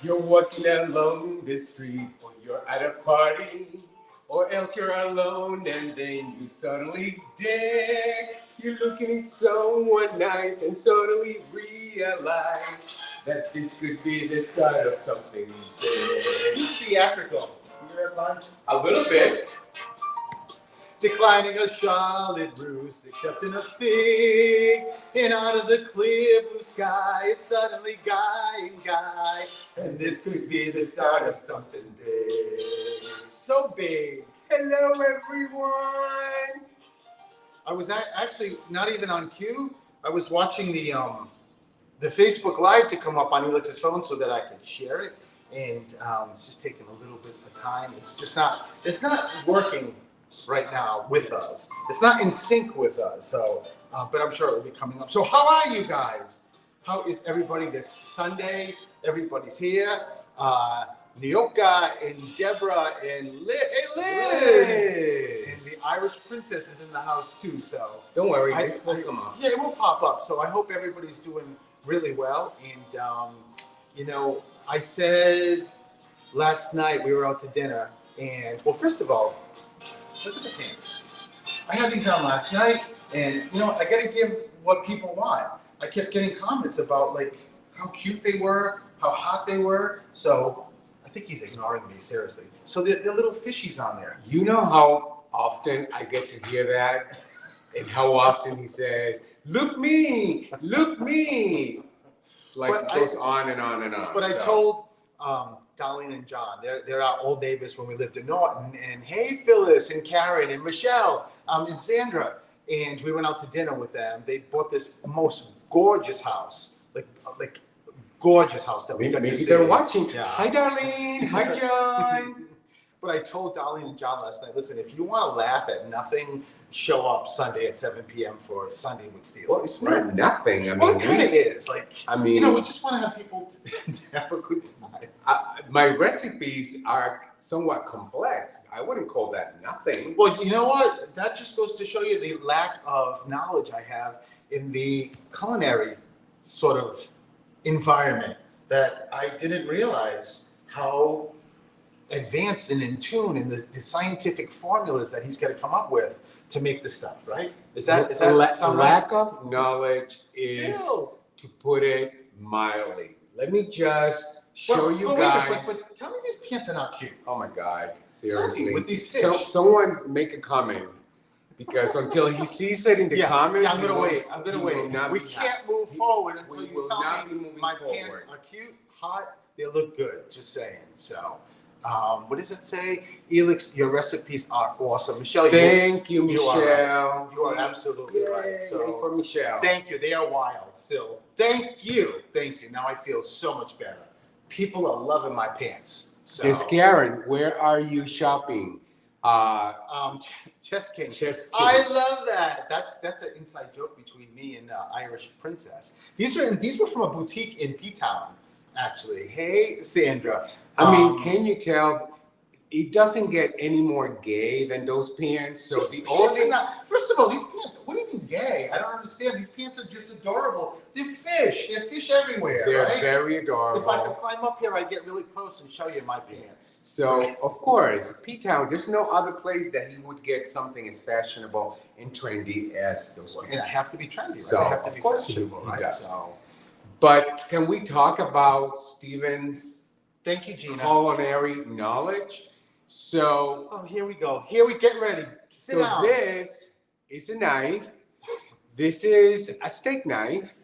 You're walking along the street, or you're at a party, or else you're alone and then you suddenly dig. You're looking at someone nice and suddenly realize that this could be the start of something big. He's theatrical. You're at lunch. A little bit. Declining a Charlotte Russe, accepting a fig, and out of the clear blue sky, it's suddenly Guy and Guy, and this could be the start of something big. So big. Hello, everyone. I was actually not even on cue. I was watching the Facebook Live to come up on Elix's phone so that I could share it, and it's just taking a little bit of time. It's not working right now with us. It's not in sync with us. So, but I'm sure it will be coming up. So, how are you guys? How is everybody this Sunday? Everybody's here. Nyoka and Deborah and Liz. Hey, Liz! And the Irish Princess is in the house too. So don't worry, this will come up. Yeah, it will pop up. So I hope everybody's doing really well. And you know, I said last night we were out to dinner, and well, first of all, look at the pants. I had these on last night, and you know, I got to give what people want. I kept getting comments about like how cute they were, how hot they were. So I think he's ignoring me, seriously. So the little fishies on there. You know how often I get to hear that, and how often he says, "Look me, look me." It's like it goes on and on and on. But I told Darlene and John, they're our old neighbors when we lived in Norton, and hey, Phyllis and Karen and Michelle and Sandra, and we went out to dinner with them. They bought this most gorgeous house, like gorgeous house that we got to see. Maybe they're watching. Yeah. Hi, Darlene. Hi, John. But I told Darlene and John last night, listen, if you want to laugh at nothing, show up Sunday at 7 p.m. for Sunday with STELIX. Well, it's not nothing. I mean, well, it kind of is. Like, I mean, you know, we just want to have people to have a good time. My recipes are somewhat complex. I wouldn't call that nothing. Well, you know what? That just goes to show you the lack of knowledge I have in the culinary sort of environment, that I didn't realize how advanced and in tune in the scientific formulas that he's got to come up with to make the stuff, right? Is that sound right? Lack of knowledge is, to put it mildly. Let me just show you guys. But tell me these pants are not cute. Oh my God, seriously. With these fish. Someone make a comment. Because until he sees it in the comments, I'm gonna wait. We can't move forward until you tell me my pants are cute, hot, they look good. Just saying. So, what does it say? Elix, your recipes are awesome. Michelle, thank you, Michelle. You are absolutely right. So for Michelle. Thank you. They are wild still. Thank you. Now I feel so much better. People are loving my pants. So. Miss Karen, where are you shopping? Chess King. Chess King. I love that. That's an inside joke between me and Irish Princess. These were from a boutique in P-Town, actually. Hey, Sandra. I mean, can you tell? It doesn't get any more gay than those pants. So these pants are not. First of all, these pants. What do you mean gay? I don't understand. These pants are just adorable. They're fish. They're fish everywhere. They're right? very adorable. If I could climb up here, I'd get really close and show you my pants. So of course, P-Town. There's no other place that he would get something as fashionable and trendy as those pants. And I have to be trendy. Right? So I have to of be course fashionable, he right? does. So. But can we talk about Steven's Thank you, Gina. culinary knowledge? So here we go. Here we get ready. Sit down. This is a knife. This is a steak knife,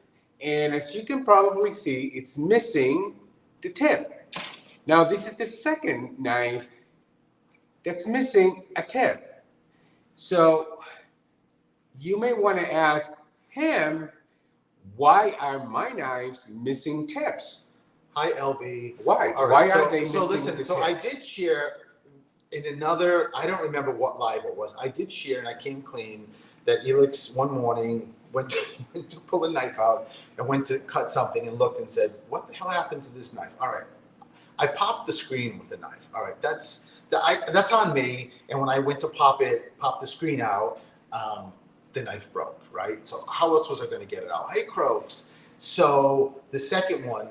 and as you can probably see, it's missing the tip. Now this is the second knife that's missing a tip. So you may want to ask him, why are my knives missing tips? Hi, LB. Why? Right, why are they missing listen, the tips? So I did share in another, I don't remember what live it was. I did share, and I came clean, that Elix one morning went to pull a knife out and went to cut something and looked and said, what the hell happened to this knife? All right. I popped the screen with the knife. All right. That's on me. And when I went to pop the screen out, the knife broke, right? So how else was I going to get it out? Hey, Croaks. So the second one,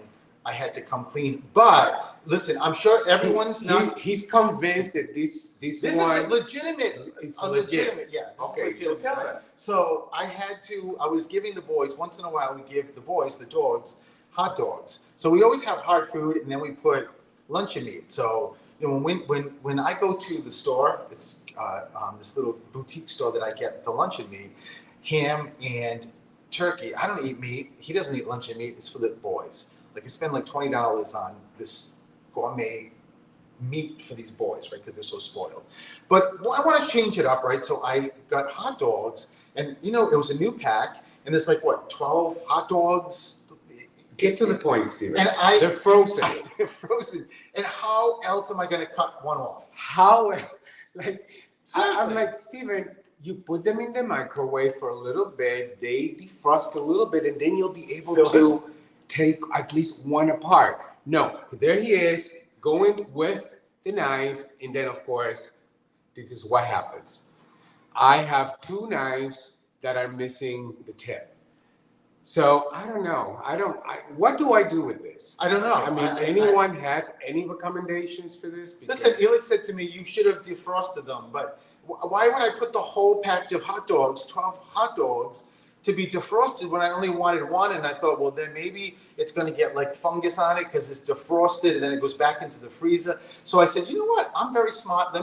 I had to come clean. But listen, I'm sure everyone's not. He's convinced that this This one is a legitimate. is A legit. legitimate, yeah. This Okay, is so legitimate, tell right? them. So I was giving the boys, once in a while, we give the boys, the dogs, hot dogs. So we always have hard food, and then we put luncheon meat. So, you know, when I go to the store, it's this little boutique store that I get the luncheon meat, ham and turkey. I don't eat meat. He doesn't eat luncheon meat. It's for the boys. Like, I spend like $20 on this gourmet meat for these boys, right? Because they're so spoiled. But I want to change it up, right? So I got hot dogs, and you know, it was a new pack, and there's like what, 12 hot dogs. Get to the point, Steven. And they're frozen. They're frozen. And how else am I going to cut one off? How? Like, Seriously. I'm like, Steven, you put them in the microwave for a little bit. They defrost a little bit, and then you'll be able Phyllis. to take at least one apart. No, there he is going with the knife, and then of course, this is what happens. I have two knives that are missing the tip. So I don't know. What do I do with this? I don't know. I mean, anyone has any recommendations for this? Because Listen, Elix said to me, you should have defrosted them, but why would I put the whole package of hot dogs, 12 hot dogs, to be defrosted when I only wanted one? And I thought, well, then maybe it's going to get like fungus on it because it's defrosted and then it goes back into the freezer. So I said, you know what? I'm very smart.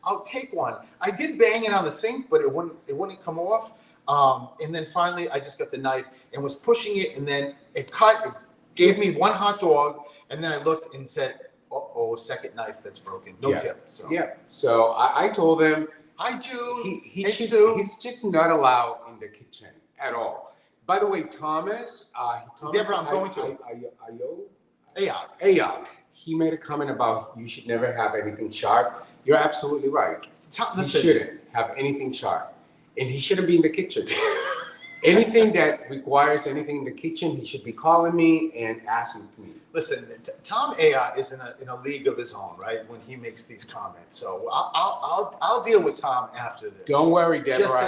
I'll take one. I did bang it on the sink, but it wouldn't come off. And then finally, I just got the knife and was pushing it, and then it gave me one hot dog, and then I looked and said, "Oh, second knife that's broken, no tip." So yeah. So I told him, hi, June. he's just not allowed in the kitchen at all. By the way, Thomas, Deborah, I'm going to. Ayog, he made a comment about you should never have anything sharp. You're absolutely right. You shouldn't have anything sharp. And he shouldn't be in the kitchen. Anything that requires anything in the kitchen, he should be calling me and asking me. Listen, Tom Ayotte is in a league of his own, right? When he makes these comments, so I'll deal with Tom after this. Don't worry, Deborah. Just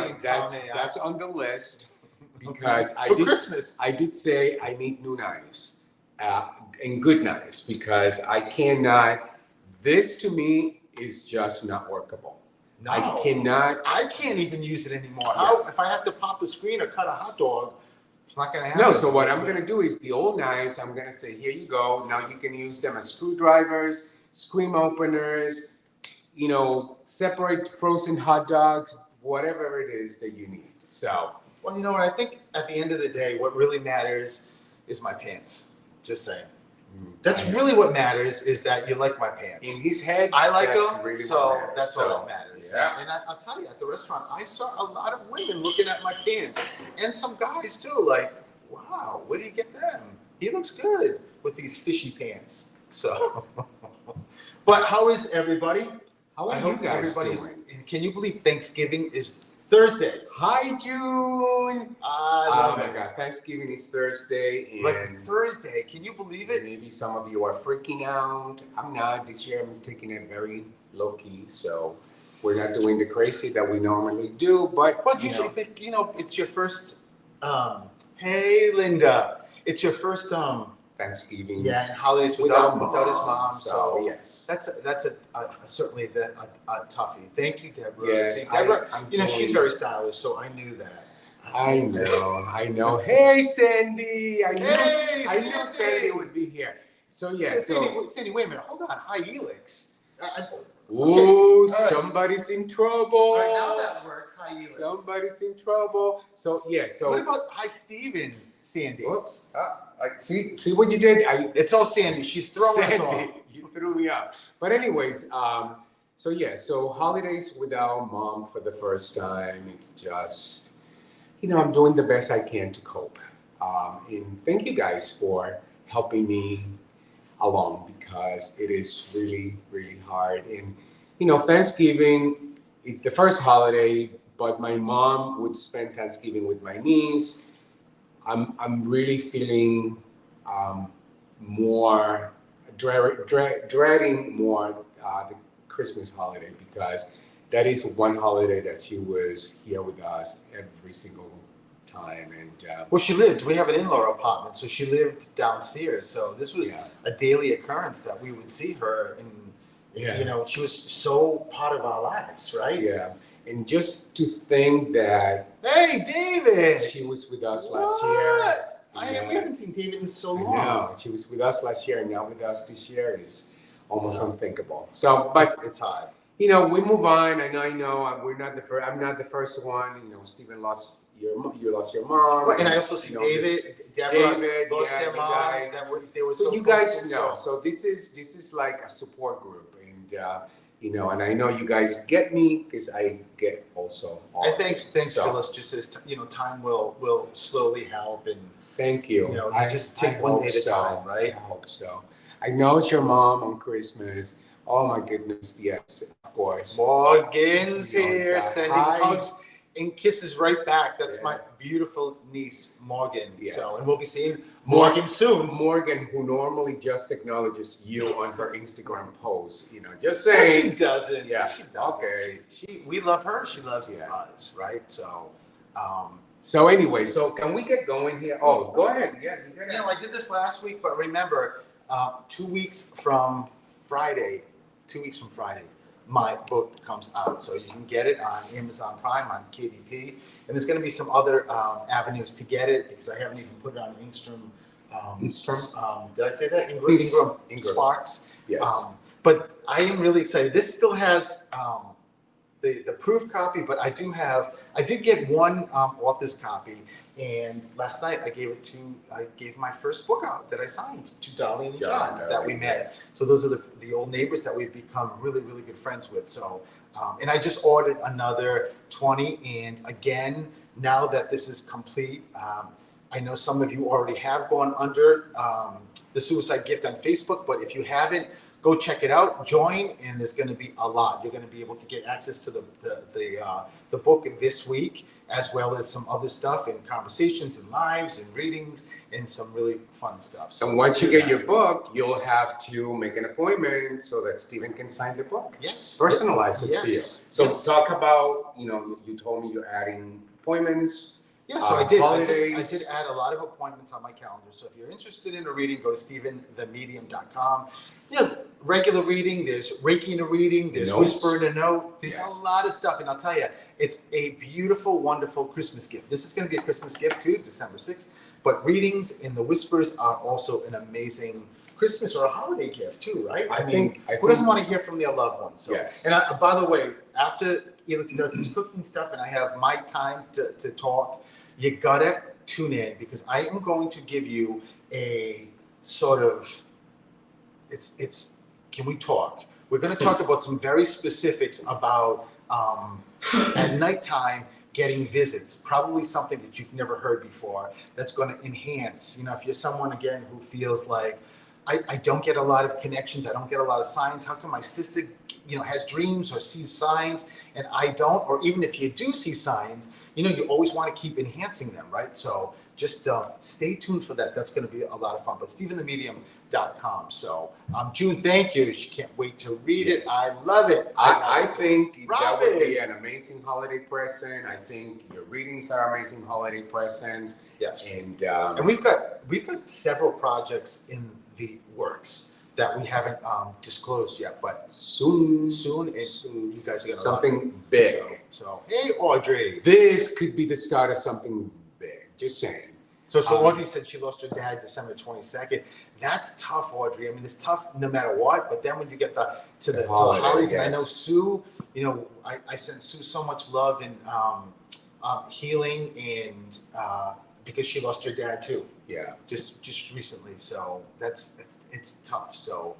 saying, That's on the list because Christmas. I did say I need new knives and good knives because I cannot. This to me is just not workable. No, I cannot. I can't even use it anymore. How if I have to pop a screen or cut a hot dog? It's not going to happen. No, so what I'm going to do is the old knives, I'm going to say, here you go. Now you can use them as screwdrivers, screen openers, you know, separate frozen hot dogs, whatever it is that you need. So, well, you know what? I think at the end of the day, what really matters is my pants. Just saying. That's really what matters, is that you like my pants. In his head, I like that's them, really so what matters. that's all that matters. Yeah. And I'll tell you, at the restaurant, I saw a lot of women looking at my pants, and some guys too, like, wow, where do you get them? He looks good with these fishy pants. So, but how is everybody? How are you guys doing? And can you believe Thanksgiving is Thursday? Hi, June. I love oh it. my God, Thanksgiving is Thursday, and Like Thursday, can you believe it? maybe some of you are freaking out. I'm not. This year, I'm taking it very low key, so we're not doing the crazy that we normally do. But usually, you know, it's your first. Hey, Linda, it's your first. Thanksgiving. Yeah, and holidays without his mom. So yes, that's certainly a toughie. Thank you, Deborah. Yes, See, Deborah, I'm you know, she's doing- very stylish, so I knew that. I know. Hey, Sandy. I knew Sandy. Sandy would be here. So yeah. Sandy, wait a minute. Hold on. Hi, Elix. Ooh, Okay. Right. Somebody's in trouble. All right, now that works. Hi, Elix. Somebody's in trouble. So yeah. So What about hi, Steven, Sandy? whoops. See what you did. It's all Sandy. She's throwing us off. Sandy, you threw me off. But anyways, so yeah. So holidays without mom for the first time. It's just, you know, I'm doing the best I can to cope. And thank you guys for helping me along because it is really, really hard. And, you know, Thanksgiving is the first holiday, but my mom would spend Thanksgiving with my niece. I'm really feeling more, dreading more the Christmas holiday because that is one holiday that she was here with us every single time. And Well, we have an in-law apartment, so she lived downstairs. So this was a daily occurrence that we would see her, and you know, she was so part of our lives, right? Yeah. And just to think that, hey, David, she was with us last year. We haven't seen David in so long. No, she was with us last year, and now with us this year is almost unthinkable. So, but it's hard. You know, we move on. I know. We're not the first. I'm not the first one. You know, Stephen lost you lost your mom. Well, and I also see Deborah lost their mom. Guys, they were so you guys know. So this is like a support group, and you know, and I know you guys get me because I get also. And thanks, Phyllis. Just as you know, time will slowly help, and thank you. You know, you just take one day at a time, right? I hope so. I know it's your mom on Christmas. Oh my goodness, yes, of course. Morgan's here, sending hugs and kisses right back. That's my beautiful niece, Morgan. Yes. So, and we'll be seeing Morgan soon. Morgan, who normally just acknowledges you on her Instagram post, you know, just saying. No, she doesn't. Yeah, she doesn't. Okay. We love her. She loves us, right? So, so anyway, so can we get going here? Oh, go ahead. Yeah, you know, I did this last week, but remember, 2 weeks from Friday, my book comes out. So you can get it on Amazon Prime, on KDP. And there's going to be some other avenues to get it because I haven't even put it on Ingram. Did I say that? Ingram Sparks. Yes. But I am really excited. This still has the proof copy, but I did get one author's copy. And last night I gave my first book out that I signed to Dolly and John that we met. So those are the old neighbors that we've become really, really good friends with. So, and I just ordered another 20. And again, now that this is complete, I know some of you already have gone under the Suicide Gift on Facebook, but if you haven't, go check it out, join, and there's going to be a lot. You're going to be able to get access to the book this week, as well as some other stuff and conversations and lives and readings and some really fun stuff. So once you get your book, you'll have to make an appointment so that Stephen can sign the book. Yes. Personalize it for you. So talk about, you know, you told me you're adding appointments. Yeah, so I did add a lot of appointments on my calendar. So if you're interested in a reading, go to stephenthemedium.com. You know, regular reading, there's Reiki in a reading, there's Whisper in a Note. There's a lot of stuff. And I'll tell you, it's a beautiful, wonderful Christmas gift. This is going to be a Christmas gift too, December 6th. But readings and the Whispers are also an amazing Christmas or a holiday gift too, right? I think who doesn't want to hear from their loved ones? So, and by the way, after Elix does his cooking stuff and I have my time to talk, you gotta tune in because I am going to give you a sort of, can we talk? We're going to talk about some very specifics about at nighttime getting visits, probably something that you've never heard before that's going to enhance, you know, if you're someone again who feels like, I don't get a lot of connections, I don't get a lot of signs, how come my sister, you know, has dreams or sees signs and I don't, or even if you do see signs, you know, you always want to keep enhancing them, right? So just stay tuned for that. That's going to be a lot of fun. But stephenthemedium.com. So June, thank you. She can't wait to read it. I love it. I think that would be an amazing holiday present. I think your readings are amazing holiday presents. Yes. And we've got several projects in the works that we haven't disclosed yet, but soon, and you guys are gonna something big. So hey, Audrey, this could be the start of something big. Just saying. So Audrey said she lost her dad December 22nd. That's tough, Audrey. I mean, it's tough no matter what. But then when you get to the holidays, and I know Sue. You know, I sent Sue so much love and healing, and because she lost her dad too. Yeah. Just recently. So it's tough. So,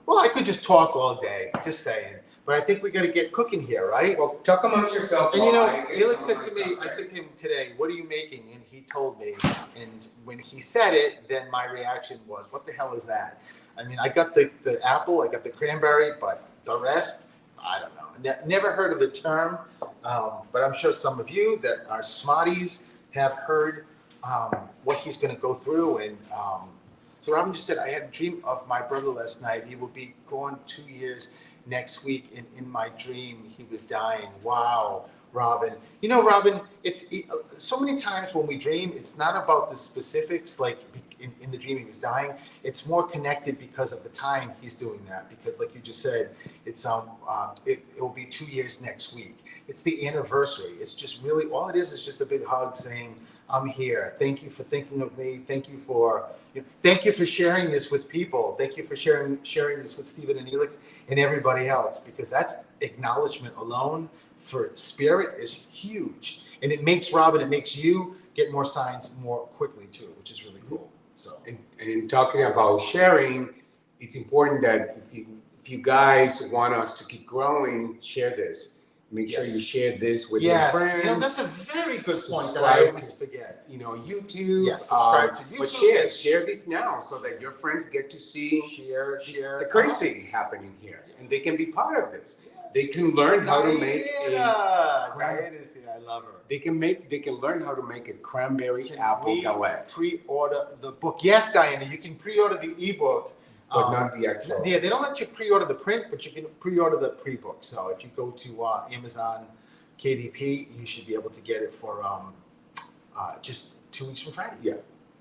well, I could just talk all day, just saying. But I think we got to get cooking here, right? Well, talk amongst yourself. And you know, Elix said to me, I said to him today, "What are you making?" And he told me. And when he said it, then my reaction was, "What the hell is that?" I mean, I got the apple, I got the cranberry, but the rest, I don't know. Never heard of the term, but I'm sure some of you that are smarties have heard what he's going to go through. And so Robin just said, I had a dream of my brother last night. He will be gone 2 years next week. And in my dream, he was dying. Wow. Robin. You know, Robin, it's so many times when we dream, it's not about the specifics, like in the dream he was dying. It's more connected because of the time he's doing that. Because, like you just said, it's it will be 2 years next week. It's the anniversary. It's just really all it is just a big hug saying, "I'm here. Thank you for thinking of me. Thank you for sharing this with people. Thank you for sharing this with Stephen and Elix and everybody else." Because that's acknowledgement alone for spirit is huge, and it makes Robin, it makes you get more signs more quickly too, which is really cool. So, and talking about sharing, it's important that if you guys want us to keep growing, share this. Make sure you share this with your friends. You know, that's a very good point that I always forget. You know, YouTube. Yes, subscribe to YouTube. But share this now so that your friends get to see share the crazy happening here, and they can be part of this. They can learn how to make Diana is here. I love her. They can learn how to make a cranberry apple galette. Pre-order the book. Yes, Diana, you can pre-order the ebook. But not the actual. Yeah, they don't let you pre-order the print, but you can pre-order the pre-book. So if you go to Amazon KDP, you should be able to get it for just 2 weeks from Friday. Yeah.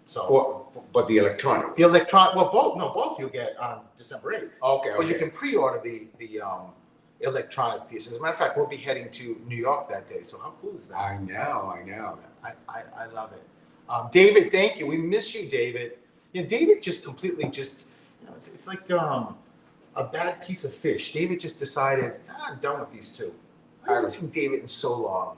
So, but the electronic. The electronic. Well, both you'll get on December 8th. Okay. But you can pre-order the electronic piece. As a matter of fact, we'll be heading to New York that day. So how cool is that? I know. I love it. David, thank you. We miss you, David. You know, David just completely it's like a bad piece of fish. David just decided, I'm done with these two. I haven't seen David in so long.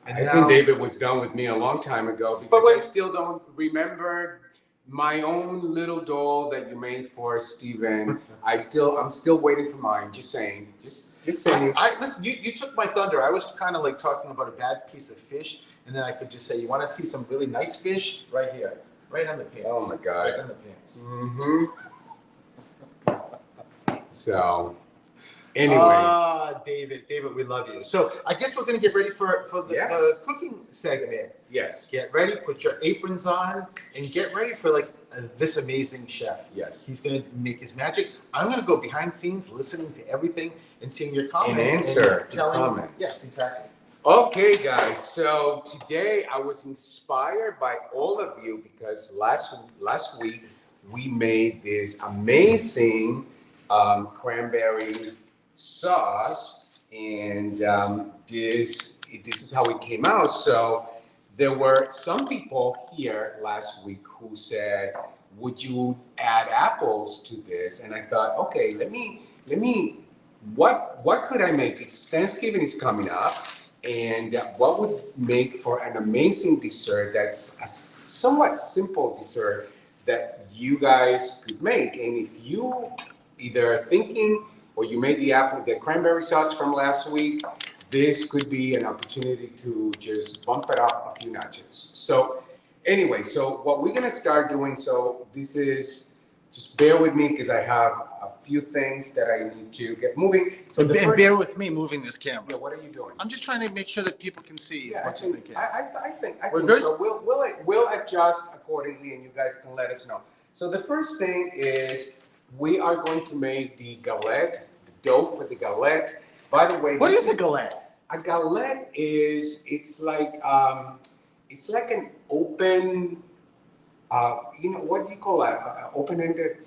And I think David was done with me a long time ago because I still don't remember my own little doll that you made for Steven. I'm still waiting for mine. Just saying. Just saying. Listen, you took my thunder. I was kind of like talking about a bad piece of fish, and then I could just say, you want to see some really nice fish? Right here. Right on the pants. Oh my God. Right on the pants. Mm-hmm. So, anyways. David, we love you. So I guess we're going to get ready for the cooking segment. Yes. Get ready, put your aprons on, and get ready for this amazing chef. Yes. He's going to make his magic. I'm going to go behind scenes, listening to everything and seeing your comments. And answer the comments. Yes, exactly. Okay, guys. So today I was inspired by all of you because last week we made this amazing cranberry sauce, and this is how it came out. So there were some people here last week who said, "Would you add apples to this?" And I thought, okay, let me. What could I make? It's Thanksgiving is coming up, and what would make for an amazing dessert that's a somewhat simple dessert that you guys could make? And if you either thinking or you made the cranberry sauce from last week, this could be an opportunity to just bump it up a few notches. So anyway, so what we're gonna start doing, so this is, just bear with me because I have a few things that I need to get moving. So bear with me moving this camera. Yeah, what are you doing? I'm just trying to make sure that people can see as much as they can. I think We're good? so. We'll adjust accordingly, and you guys can let us know. So the first thing is we are going to make the galette, the dough for the galette. By the way, what is a galette? A galette it's like an open, what do you call a open-ended?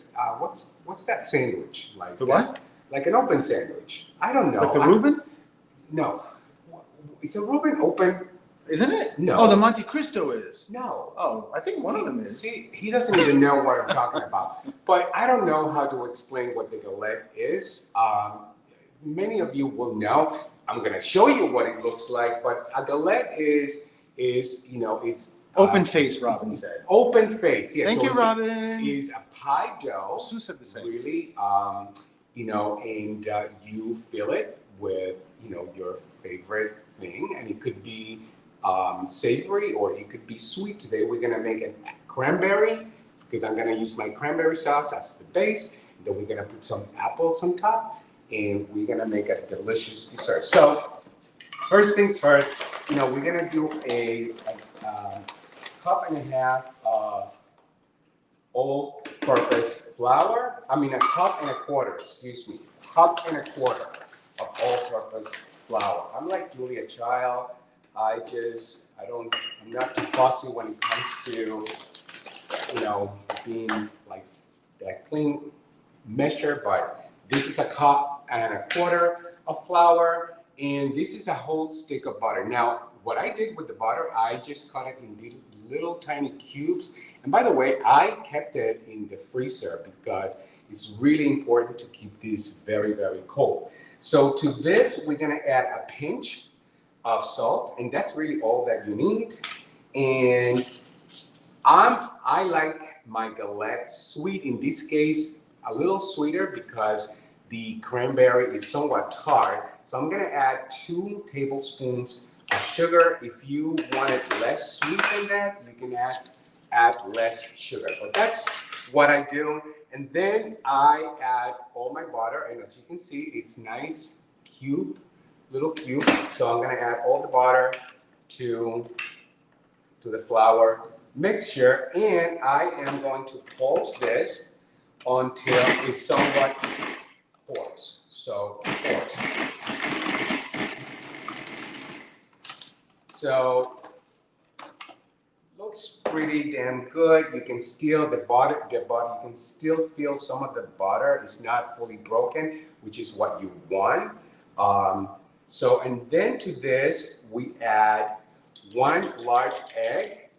What's that sandwich like? The what? Like an open sandwich. I don't know. Like the Reuben? No. Is a Reuben open? Isn't it? No. Oh, the Monte Cristo is. No. Oh, I think one of them is. See, he doesn't even know what I'm talking about. But I don't know how to explain what the galette is. Many of you will know. I'm going to show you what it looks like. But a galette is it's open face, Robin said. Open face. Yes. Thank you, Robin. Is a pie dough. Sue said the same. Really, and you fill it with your favorite thing, and it could be savory or it could be sweet. Today we're gonna make a cranberry because I'm gonna use my cranberry sauce as the base. Then we're gonna put some apples on top, and we're gonna make a delicious dessert. So first things first, we're gonna do a cup and a half of all-purpose flour. I mean a cup and a quarter. Excuse me, cup and a quarter of all-purpose flour. I'm like Julia Child. I'm not too fussy when it comes to, being like that clean measure, but this is a cup and a quarter of flour, and this is a whole stick of butter. Now, what I did with the butter, I just cut it in these little tiny cubes. And by the way, I kept it in the freezer because it's really important to keep this very, very cold. So to this, we're gonna add a pinch of salt, and that's really all that you need. And I like my galette sweet. In this case, a little sweeter because the cranberry is somewhat tart. So I'm gonna add 2 tablespoons of sugar. If you want it less sweet than that, you can add less sugar. But that's what I do. And then I add all my butter, and as you can see, it's nice little cube. So I'm gonna add all the butter to the flour mixture, and I am going to pulse this until it's somewhat coarse. So coarse. So looks pretty damn good. You can still you can still feel some of the butter is not fully broken, which is what you want. And then to this we add 1 large egg,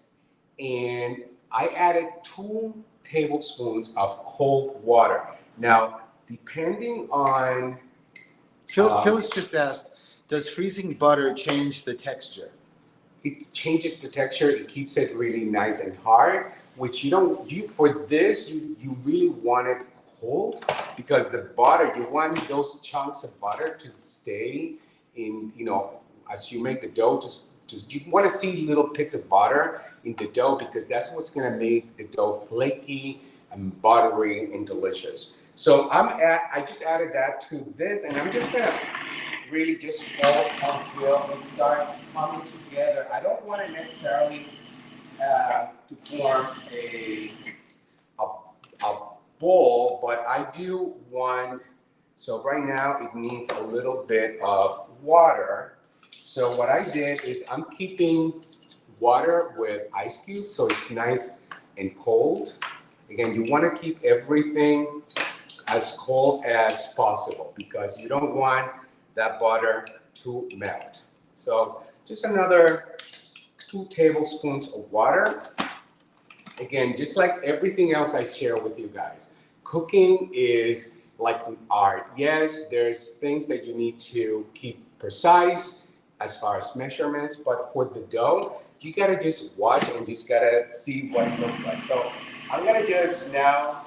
and I added 2 tablespoons of cold water. Now, depending on Phyllis just asked, does freezing butter change the texture? It changes the texture. It keeps it really nice and hard, which for this, you really want it cold because the butter, you want those chunks of butter to stay in, as you make the dough, just you want to see little bits of butter in the dough because that's what's going to make the dough flaky and buttery and delicious. So I just added that to this, and I'm just going to really just pulse until it starts coming together. I don't want it necessarily to form a bowl, but I do want, so right now it needs a little bit of water. So what I did is I'm keeping water with ice cubes so it's nice and cold. Again, you want to keep everything as cold as possible because you don't want that butter to melt. So just another 2 tablespoons of water. Again, just like everything else I share with you guys, cooking is like an art. Yes, there's things that you need to keep precise as far as measurements, but for the dough, you gotta just watch and just gotta see what it looks like. So I'm gonna just now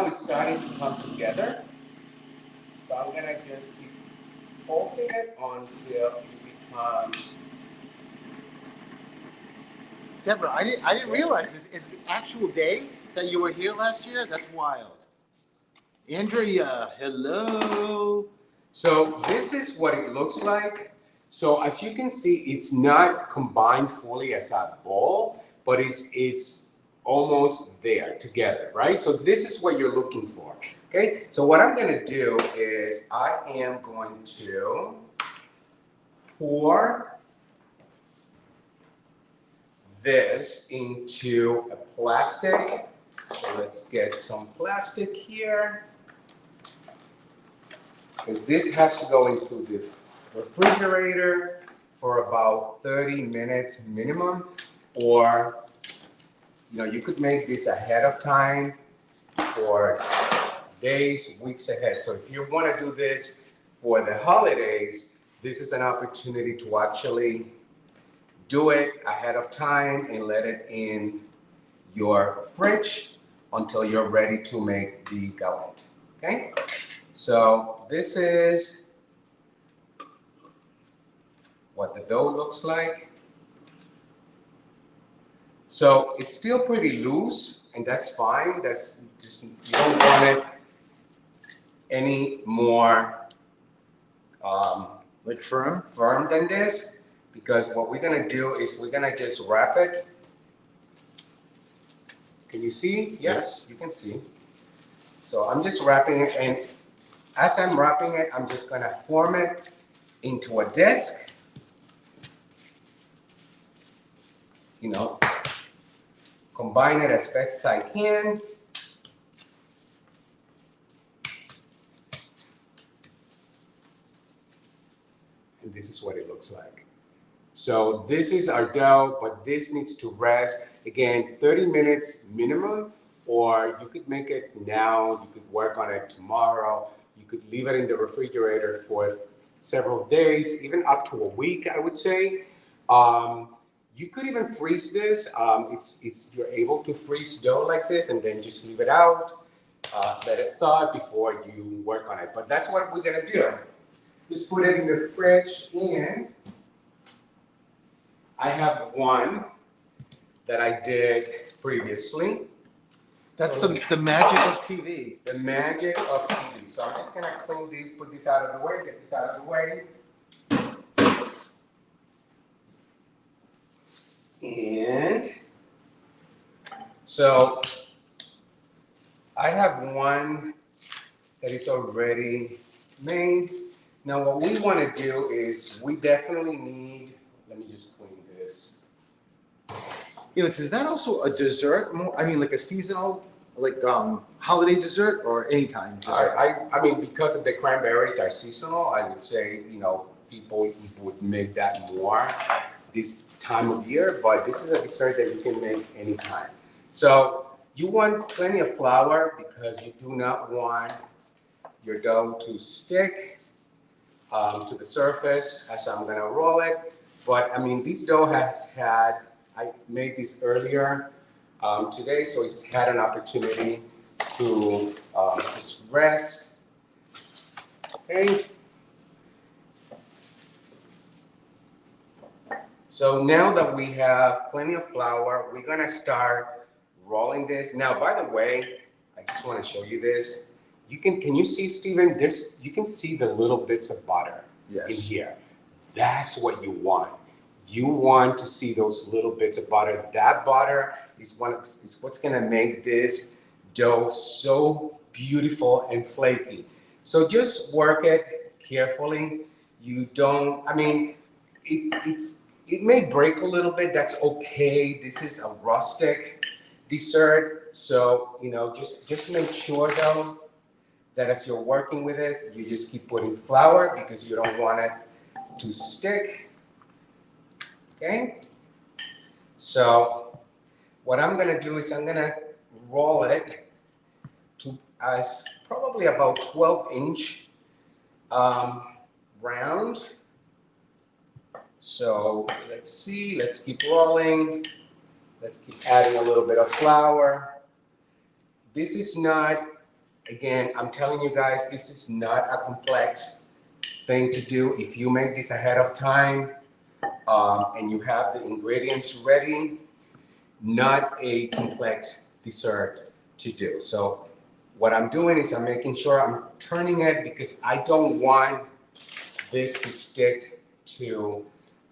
it's starting to come together. So I'm gonna just keep pulsing it until it becomes. Deborah, I didn't realize this is the actual day that you were here last year. That's wild. Andrea, hello. So this is what it looks like. So as you can see, it's not combined fully as a ball, but it's almost there together, right? So this is what you're looking for, okay? So what I'm gonna do is I am going to pour this into a plastic. So let's get some plastic here, because this has to go into the refrigerator for about 30 minutes minimum, or you could make this ahead of time for days, weeks ahead. So if you want to do this for the holidays, this is an opportunity to actually do it ahead of time and let it in your fridge until you're ready to make the galette, okay? So this is what the dough looks like. So it's still pretty loose, and that's fine. That's just, you don't want it any more like firm than this, because what we're gonna do is we're gonna just wrap it. Can you see? Yes, you can see. So I'm just wrapping it, and as I'm wrapping it, I'm just gonna form it into a disc. you know, combine it as best as I can. And this is what it looks like. So this is our dough, but this needs to rest. Again, 30 minutes minimum, or you could make it now, you could work on it tomorrow, you could leave it in the refrigerator for several days, even up to a week, I would say. You could even freeze this. You're able to freeze dough like this and then just leave it out, let it thaw before you work on it. But that's what we're gonna do. Just put it in the fridge, and I have one that I did previously. That's the magic of TV. The magic of TV. So I'm just gonna clean these, put this out of the way, get this out of the way. And so I have one that is already made. Now what we want to do is we definitely need, let me just clean this. Felix, is that also a dessert? I mean, like a seasonal, like holiday dessert, or anytime dessert? I mean, because of the cranberries are seasonal, I would say, you know, people would make that more this time of year, but this is a dessert that you can make anytime. So you want plenty of flour because you do not want your dough to stick to the surface as I'm gonna roll it. But I mean, this dough has had, I made this earlier today, so it's had an opportunity to just rest. Okay. So now that we have plenty of flour, we're gonna start rolling this. Now, by the way, I just wanna show you this. Can you see, Steven? You can see the little bits of butter in here. That's what you want. You want to see those little bits of butter. That butter is what's gonna make this dough so beautiful and flaky. So just work it carefully. You don't, I mean, it may break a little bit, that's okay. This is a rustic dessert. So, you know, just make sure though, that as you're working with it, you just keep putting flour because you don't want it to stick, okay? So what I'm gonna do is I'm gonna roll it to as probably about 12-inch round. So let's see, let's keep rolling. Let's keep adding a little bit of flour. This is not, again, I'm telling you guys, this is not a complex thing to do. If you make this ahead of time and you have the ingredients ready, not a complex dessert to do. So what I'm doing is I'm making sure I'm turning it because I don't want this to stick to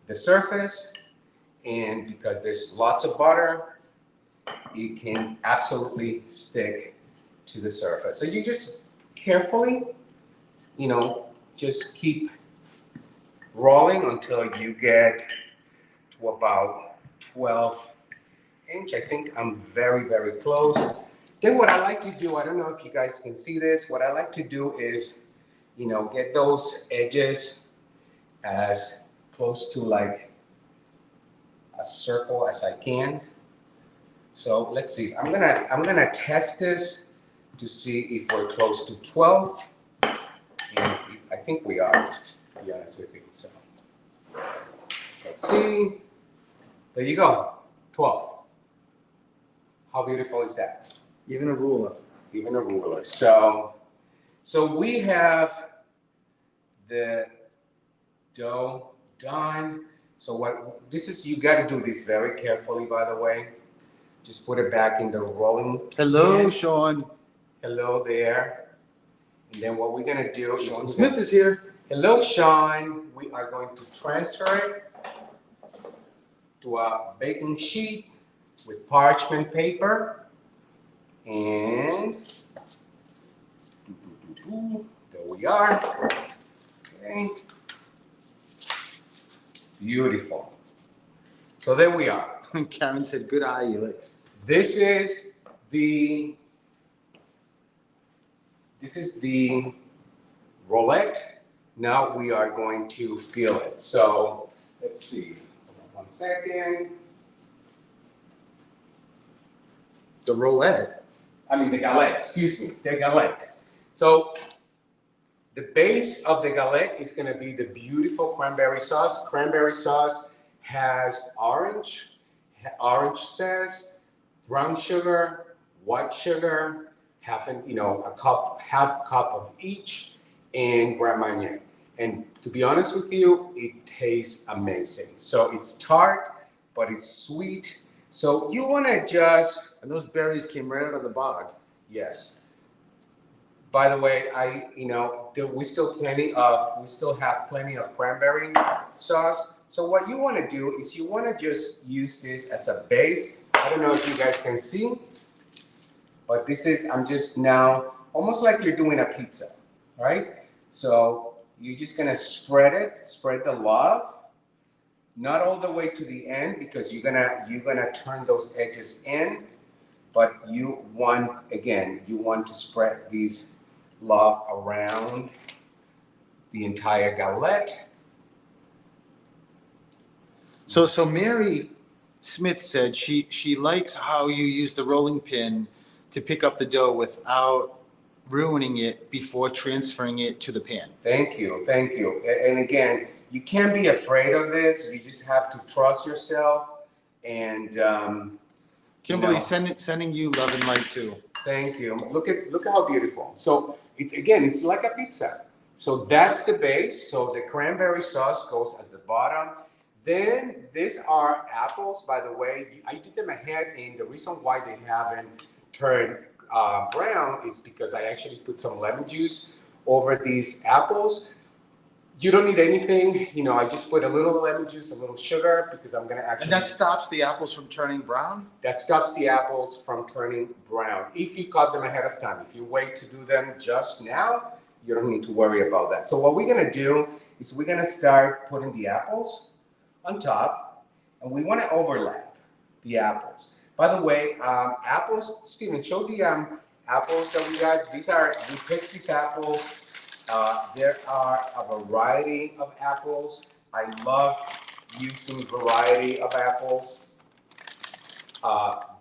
the surface, and because there's lots of butter, it can absolutely stick to the surface. So you just carefully, you know, just keep rolling until you get to about 12-inch. I think I'm very, very close. Then what I like to do, I don't know if you guys can see this, what I like to do is, you know, get those edges as close to like a circle as I can. So let's see, I'm gonna test this to see if we're close to 12. And I think we are, to be honest with you. So let's see. There you go, 12. How beautiful is that? Even a ruler. Even a ruler. So we have the dough done. So what this is, you got to do this very carefully, by the way. Just put it back in the rolling. Hello, pan. Sean. Hello there. And then what we're gonna do is Sean Smith is here. Hello, Sean. We are going to transfer it to a baking sheet with parchment paper. And there we are. Okay. Beautiful. So there we are. Karen said, "Good eye, Elix." This is the roulette. Now we are going to feel it. So let's see. Hold on 1 second. The roulette. I mean the galette, excuse me, the galette. So the base of the galette is going to be the beautiful cranberry sauce. Cranberry sauce has orange zest, brown sugar, white sugar, half cup of each, and Grand Marnier. And to be honest with you, it tastes amazing. So it's tart, but it's sweet. So you want to just, And those berries came right out of the bog. yes. By the way, we still have plenty of cranberry sauce. So what you want to do is you want to just use this as a base. I don't know if you guys can see, but I'm just now almost like you're doing a pizza, right? So you're just gonna spread the love, not all the way to the end because you're gonna turn those edges in, but you want to spread these love around the entire galette. So Mary Smith said she likes how you use the rolling pin to pick up the dough without ruining it before transferring it to the pan. Thank you. And again, you can't be afraid of this. You just have to trust yourself. And Kimberly, sending you love and light too. Thank you. Look at how beautiful. So it's like a pizza. So that's the base. So the cranberry sauce goes at the bottom. Then these are apples, by the way. I did them ahead, and the reason why they haven't turned brown is because I actually put some lemon juice over these apples. You don't need anything, I just put a little lemon juice, a little sugar, because I'm gonna actually. And that stops the apples from turning brown? That stops the apples from turning brown. If you cut them ahead of time, if you wait to do them just now, you don't need to worry about that. So what we're gonna do is we're gonna start putting the apples on top, and we wanna overlap the apples. By the way, apples, Steven, show the apples that we got. We picked these apples. There are a variety of apples. I love using variety of apples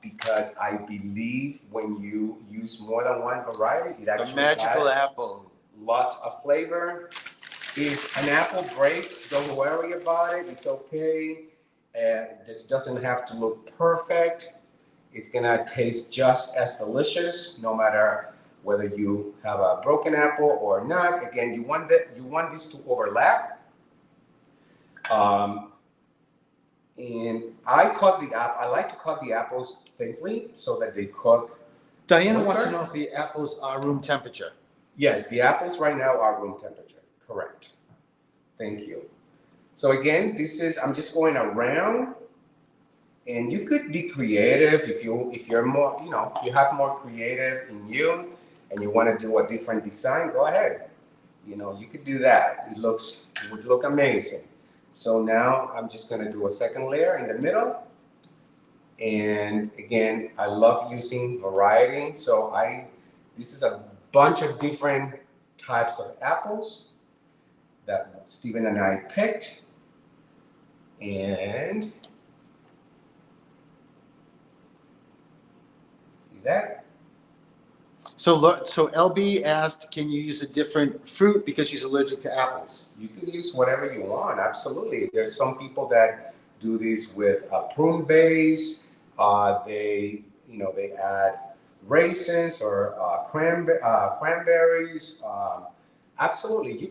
because I believe when you use more than one variety, it actually the magical has apple. Lots of flavor. If an apple breaks, don't worry about it. It's okay. This doesn't have to look perfect. It's gonna taste just as delicious, no matter whether you have a broken apple or not. Again, you want this to overlap. And I like to cut the apples thickly so that they cook. Diana wants to know if the apples are room temperature. Yes, the apples right now are room temperature. Correct. Thank you. So again, I'm just going around, and you could be creative if you're more, if you have more creative in you and you want to do a different design, go ahead. You could do that. It would look amazing. So now I'm just going to do a second layer in the middle. And again, I love using variety. So this is a bunch of different types of apples that Stephen and I picked. And see that? So LB asked, can you use a different fruit because she's allergic to apples? You can use whatever you want, absolutely. There's some people that do this with a prune base. They add raisins or cranberries. Absolutely, you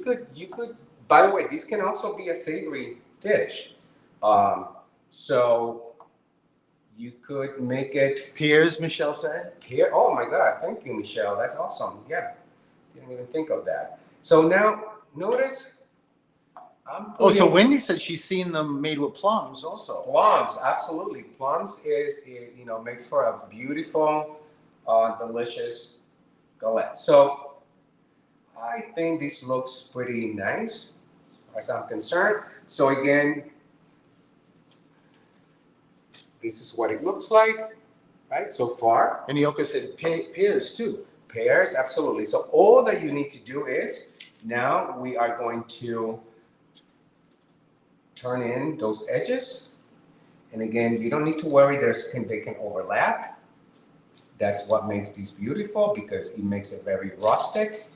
could. By the way, this can also be a savory dish. So you could make it. Pears, Michelle said. Pear. Oh my God! Thank you, Michelle. That's awesome. Yeah, didn't even think of that. So now notice. So Wendy said she's seen them made with plums also. Plums, absolutely. Plums makes for a beautiful, delicious galette. So I think this looks pretty nice as far as I'm concerned. So again, this is what it looks like, right, so far. And Yoko said pears too. Pears, absolutely. So all that you need to do is, now we are going to turn in those edges. And again, you don't need to worry, they can overlap. That's what makes these beautiful, because it makes it very rustic.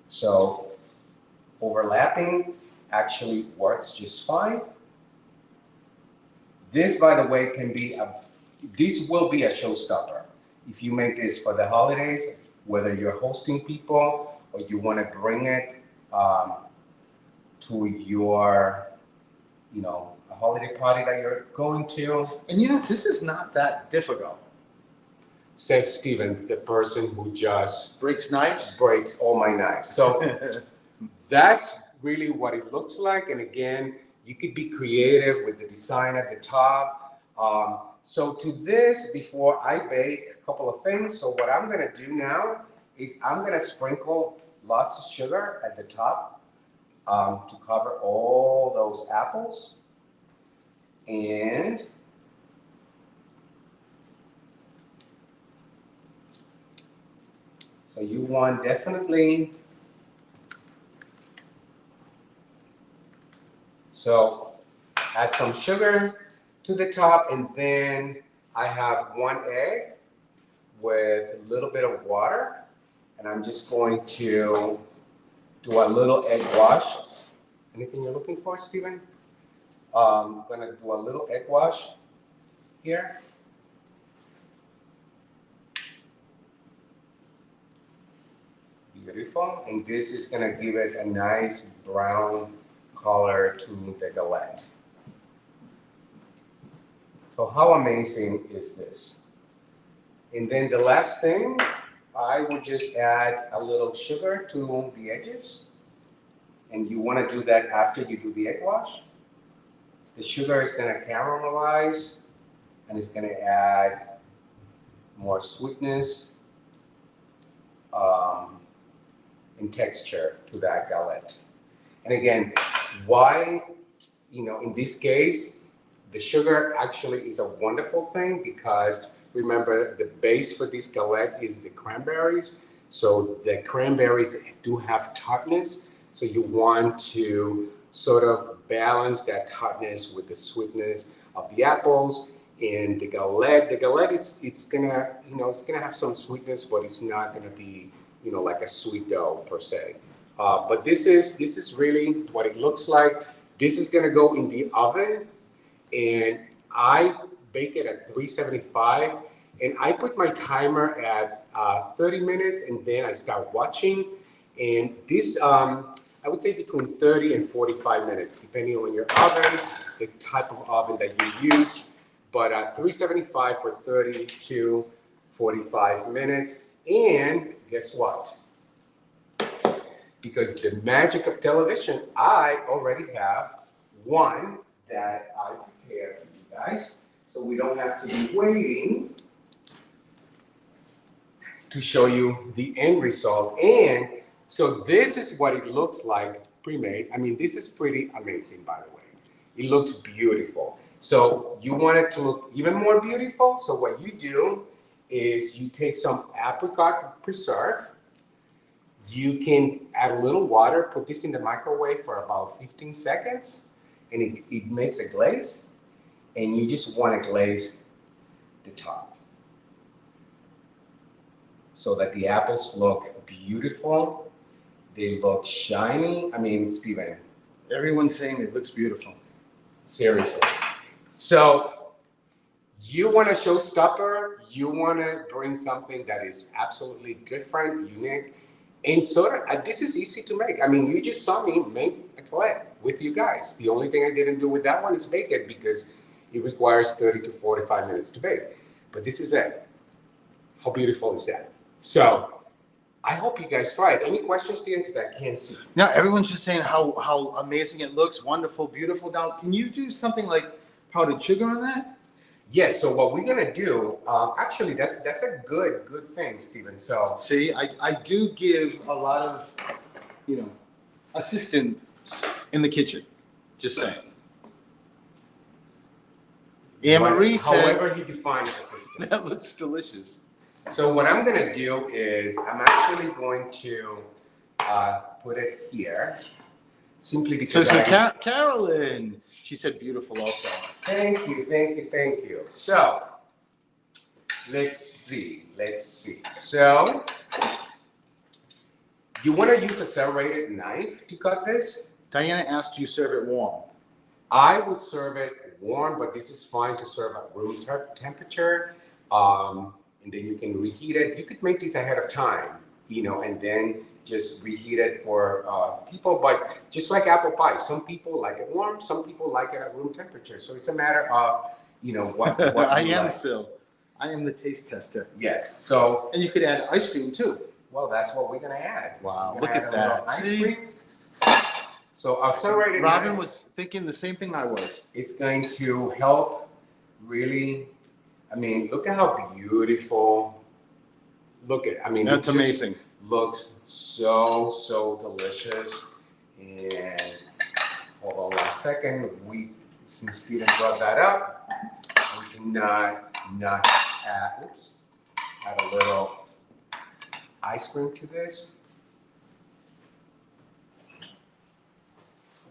So overlapping actually works just fine. This, by the way, this will be a showstopper. If you make this for the holidays, whether you're hosting people or you want to bring it to your, a holiday party that you're going to. And this is not that difficult. Says Steven, the person who just breaks knives? Breaks all my knives. So that's really what it looks like. And again, you could be creative with the design at the top. So to this, before I bake, a couple of things. So what I'm gonna do now is I'm gonna sprinkle lots of sugar at the top to cover all those apples. And so you want definitely, so add some sugar to the top, and then I have 1 egg with a little bit of water, and I'm just going to do a little egg wash. Anything you're looking for, Steven? I'm gonna do a little egg wash here. Beautiful, and this is gonna give it a nice brown color to the galette. So how amazing is this? And then the last thing, I would just add a little sugar to the edges. And you wanna do that after you do the egg wash. The sugar is gonna caramelize and it's gonna add more sweetness and texture to that galette. And again, why, in this case, the sugar actually is a wonderful thing, because remember, the base for this galette is the cranberries. So the cranberries do have tartness. So you want to sort of balance that tartness with the sweetness of the apples and the galette. The galette it's gonna have some sweetness, but it's not gonna be, like a sweet dough per se. But this is really what it looks like. This is gonna go in the oven, and I bake it at 375, and I put my timer at 30 minutes, and then I start watching. And this, I would say between 30 and 45 minutes, depending on your oven, the type of oven that you use. But 375 for 30 to 45 minutes. And guess what? Because the magic of television, I already have one that I prepared for you guys. So we don't have to be waiting to show you the end result. And so this is what it looks like pre-made. I mean, this is pretty amazing, by the way. It looks beautiful. So you want it to look even more beautiful. So what you do is you take some apricot preserve. You can add a little water, put this in the microwave for about 15 seconds, and it makes a glaze. And you just want to glaze the top so that the apples look beautiful. They look shiny. I mean, Steven. Everyone's saying it looks beautiful. Seriously. So you want a showstopper, you want to bring something that is absolutely different, unique, and sort of, this is easy to make. I mean, you just saw me make a galette with you guys. The only thing I didn't do with that one is bake it, because it requires 30 to 45 minutes to bake. But this is it. How beautiful is that? So I hope you guys try it. Any questions, Steven? Because I can't see. Now, everyone's just saying how amazing it looks, wonderful, beautiful. Now, can you do something like powdered sugar on that? Yes, so what we're gonna do, actually that's a good thing, Steven. So see, I do give a lot of, assistance in the kitchen. Just saying. Anne Marie said, however he defines assistance. that looks delicious. So what I'm gonna do is I'm actually going to put it here, simply because Carolyn, she said beautiful also. Thank you, thank you, thank you. So let's see. So you want to use a serrated knife to cut this? Diana asked you serve it warm. I would serve it warm, but this is fine to serve at room temperature. And then you can reheat it. You could make this ahead of time, and then just reheat it for people. But just like apple pie, some people like it warm, some people like it at room temperature. So it's a matter of, what I you am like. still. I am the taste tester. Yes. So. And you could add ice cream too. Well, that's what we're gonna add. Wow, look at that. See? So our serrated Robin knife, was thinking the same thing I was. it's going to help really. Look at how beautiful. That's amazing. Looks so delicious. And hold on 1 second. Since Steven brought that up, we cannot not add a little ice cream to this.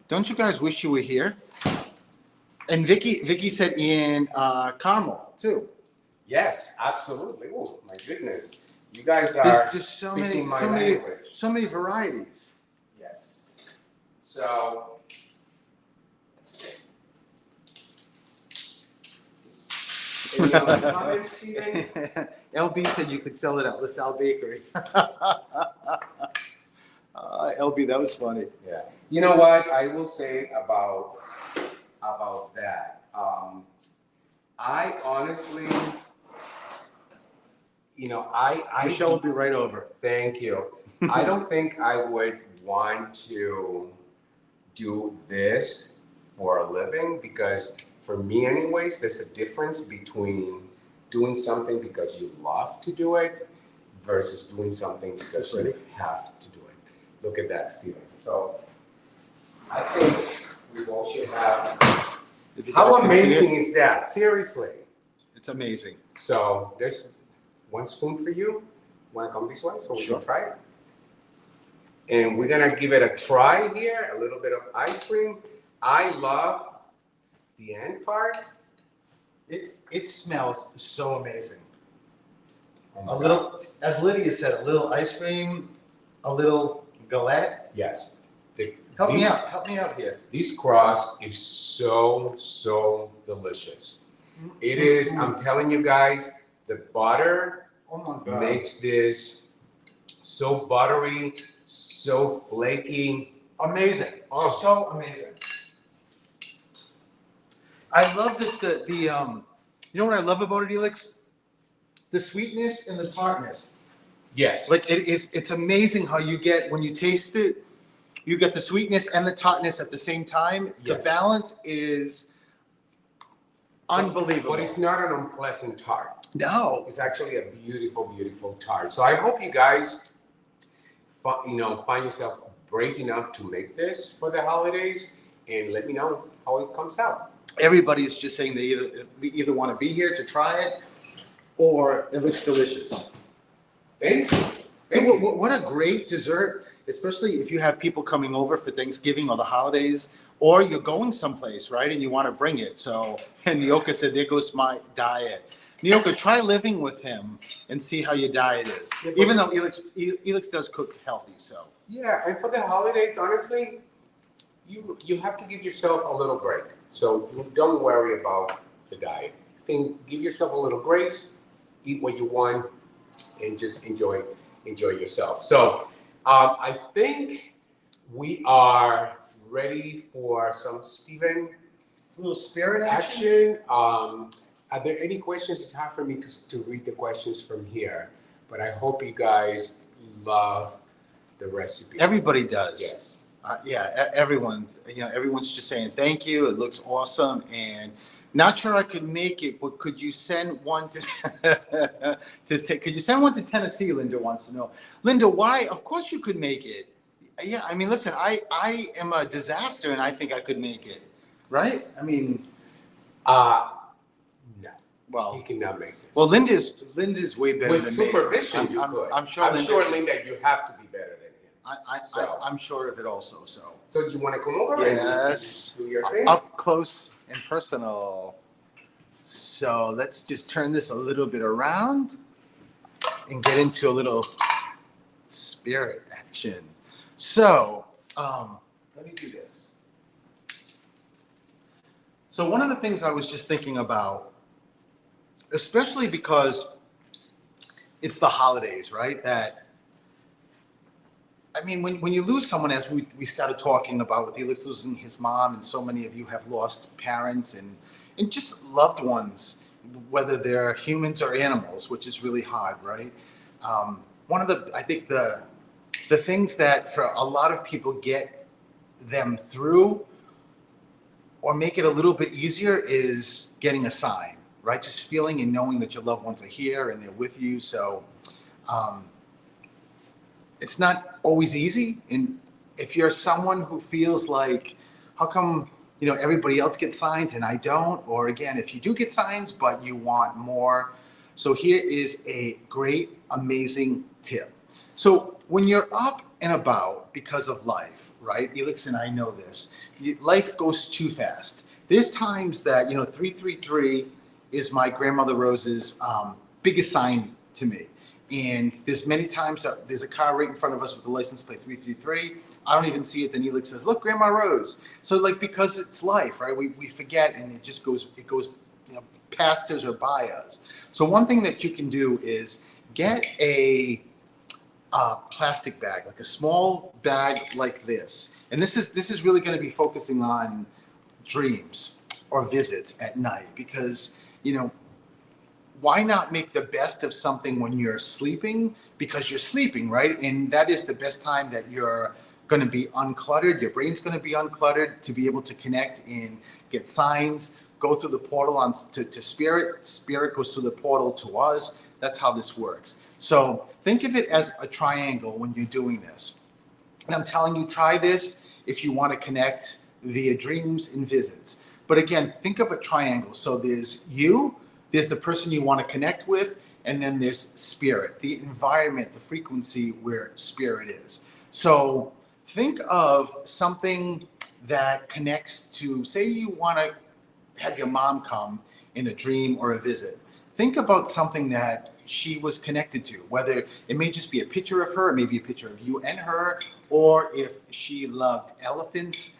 Don't you guys wish you were here? And Vicky said in caramel too. Yes, absolutely. Oh my goodness, you guys are There's so speaking my many language. so many varieties. Yes. So. Any other comments, Steven? LB said you could sell it at LaSalle Bakery. LB, that was funny. Yeah. You know what I will say about that? I honestly, I Michelle will be right over. Thank you. I don't think I would want to do this for a living, because for me anyways, there's a difference between doing something because you love to do it versus doing something because you have to do it. Look at that, Steven. So I think we all should have. How amazing is that? Seriously. It's amazing. So there's 1 spoon for you. Want to come this way so we can try it? And we're gonna give it a try here. A little bit of ice cream. I love the end part. It smells so amazing. Oh a little, as Lydia said, a little ice cream, a little galette. Yes. Help me out here. This crust is so delicious. It is, I'm telling you guys, the butter makes this so buttery, so flaky. Amazing. Oh. So amazing. I love that you know what I love about it, Elix? The sweetness and the tartness. Yes. Like it's amazing how you get, when you taste it, you get the sweetness and the tartness at the same time. Yes. The balance is unbelievable. But it's not an unpleasant tart. No. It's actually a beautiful tart. So I hope you guys, find yourself brave enough to make this for the holidays, and let me know how it comes out. Everybody's just saying they either want to be here to try it, or it looks delicious. Thank you. What a great dessert, especially if you have people coming over for Thanksgiving or the holidays, or you're going someplace, right, and you want to bring it. So, and Nyoka said, there goes my diet. Nyoka, try living with him and see how your diet is. Yeah, even though Elix does cook healthy, so. Yeah, and for the holidays, honestly, you have to give yourself a little break. So don't worry about the diet. Give yourself a little grace, eat what you want, and just enjoy yourself. So I think we are ready for some Steven. It's a little spirit action. Are there any questions? It's hard for me to read the questions from here, but I hope you guys love the recipe. Everybody does. Yes. Yeah, everyone. Everyone's just saying thank you. It looks awesome, and not sure I could make it, but could you send one to could you send one to Tennessee? Linda wants to know. Linda, why? Of course you could make it. Yeah, I mean, listen, I am a disaster, and I think I could make it. Right? I mean, well, he cannot make this. well, Linda's way better With than supervision, me. you could. I'm sure Linda, you have to be better than him. I'm sure of it also. So do you want to come over? Yes. And do your thing? Up close and personal. So let's just turn this a little bit around and get into a little spirit action. So let me do this. So one of the things I was just thinking about, especially because it's the holidays, right? That, I mean, when you lose someone, as we started talking about with Felix losing his mom, and so many of you have lost parents and just loved ones, whether they're humans or animals, which is really hard, right? One of I think the things that for a lot of people get them through or make it a little bit easier is getting a sign, right? Just feeling and knowing that your loved ones are here and they're with you. So it's not always easy. And if you're someone who feels like, how come, everybody else gets signs and I don't? Or again, if you do get signs, but you want more. So here is a great, amazing tip. So when you're up and about because of life, right? Felix and I know this. Life goes too fast. There's times that, 333 is my grandmother Rose's biggest sign to me. And there's many times that there's a car right in front of us with the license plate 333. I don't even see it. Then Felix says, "Look, Grandma Rose." So because it's life, right? We forget, and it goes past us or by us. So one thing that you can do is get a plastic bag, like a small bag like this. And this is really going to be focusing on dreams or visits at night, because why not make the best of something when you're sleeping? Because you're sleeping, right? And that is the best time that you're going to be uncluttered. Your brain's going to be uncluttered to be able to connect and get signs, go through the portal to spirit. Spirit goes through the portal to us. That's how this works. So think of it as a triangle when you're doing this. And I'm telling you, try this if you want to connect via dreams and visits. But again, think of a triangle. So there's you, there's the person you want to connect with, and then there's spirit, the environment, the frequency where spirit is. So think of something that connects to, say you want to have your mom come in a dream or a visit. Think about something that she was connected to, whether it may just be a picture of her, maybe a picture of you and her, or if she loved elephants,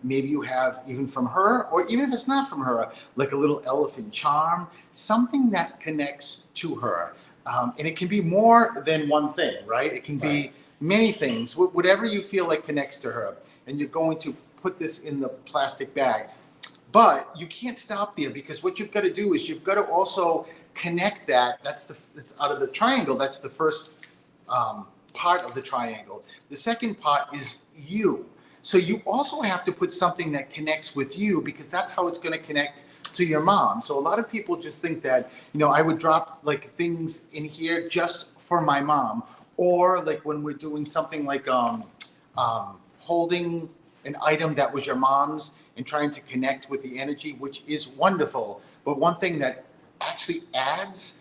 maybe you have even from her, or even if it's not from her, like a little elephant charm, something that connects to her. And it can be more than one thing, right? It can be many things, whatever you feel like connects to her. And you're going to put this in the plastic bag. But you can't stop there, because what you've got to do is you've got to also connect that. That's out of the triangle. That's the first part of the triangle. The second part is you. So you also have to put something that connects with you, because that's how it's going to connect to your mom. So a lot of people just think that, I would drop like things in here just for my mom, or like when we're doing something like holding an item that was your mom's and trying to connect with the energy, which is wonderful. But one thing that actually adds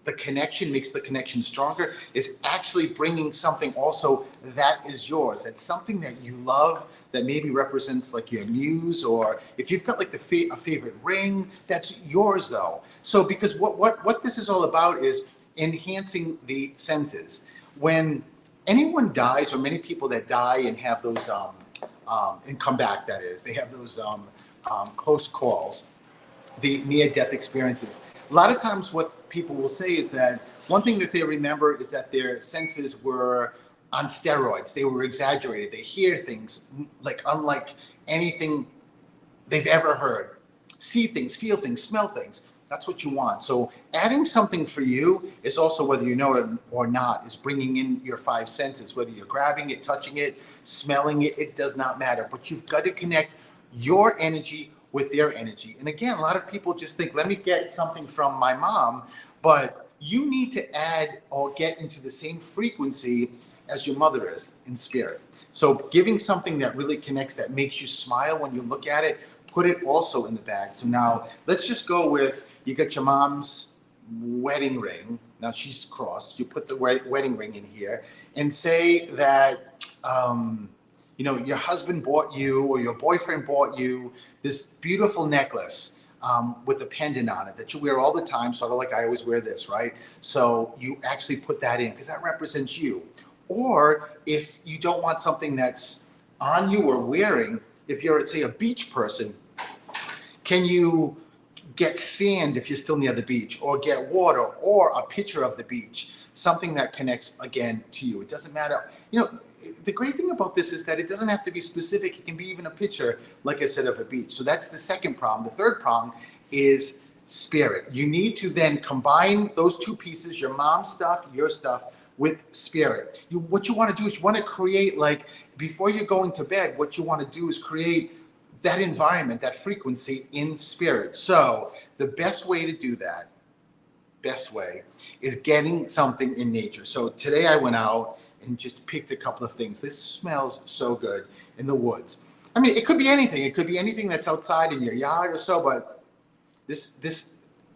the connection, makes the connection stronger, is actually bringing something also that is yours. That's something that you love, that maybe represents like your muse, or if you've got like a favorite ring, that's yours though. So because what this is all about is enhancing the senses. When anyone dies, or many people that die and have those and come back, that is, they have those close calls, the near-death experiences. A lot of times what people will say is that one thing that they remember is that their senses were on steroids. They were exaggerated. They hear things like unlike anything they've ever heard. See things, feel things, smell things. That's what you want. So adding something for you is also, whether you know it or not, is bringing in your five senses. Whether you're grabbing it, touching it, smelling it, it does not matter. But you've got to connect your energy with their energy. And again, a lot of people just think, let me get something from my mom, but you need to add or get into the same frequency as your mother is in spirit. So giving something that really connects, that makes you smile when you look at it, put it also in the bag. So now let's just go with, you got your mom's wedding ring. Now she's crossed. You put the wedding ring in here and say that, you know, your husband bought you or your boyfriend bought you this beautiful necklace with a pendant on it that you wear all the time, sort of like I always wear this, right? So you actually put that in because that represents you. Or if you don't want something that's on you or wearing, if you're, say, a beach person, can you get sand if you're still near the beach, or get water, or a picture of the beach, something that connects again to you? It doesn't matter. You know, the great thing about this is that it doesn't have to be specific. It can be even a picture, like I said, of a beach. So that's the second prong. The third prong is spirit. You need to then combine those two pieces, your mom's stuff, your stuff, with spirit. What you want to do is you want to create, like, before you're going to bed, what you want to do is create that environment, that frequency in spirit. So the best way to do that, best way, is getting something in nature. So today I went out and just picked a couple of things. This smells so good in the woods. I mean, it could be anything. It could be anything that's outside in your yard or so, but this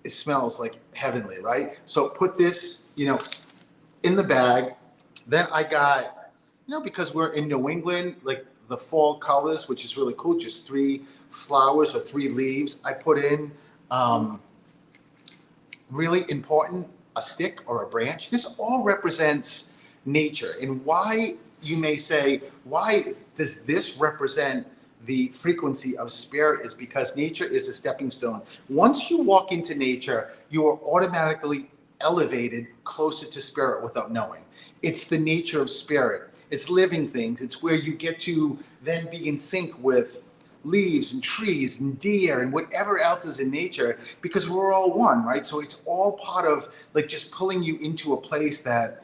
it smells like heavenly, right? So put this, you know, in the bag. Then I got, you know, because we're in New England, like the fall colors, which is really cool, just 3 flowers or 3 leaves. I put in, really important, a stick or a branch. This all represents nature. And why, you may say, why does this represent the frequency of spirit, is because nature is a stepping stone. Once you walk into nature, you are automatically elevated closer to spirit without knowing. It's the nature of spirit. It's living things. It's where you get to then be in sync with leaves and trees and deer and whatever else is in nature, because we're all one, right? So it's all part of, like, just pulling you into a place that,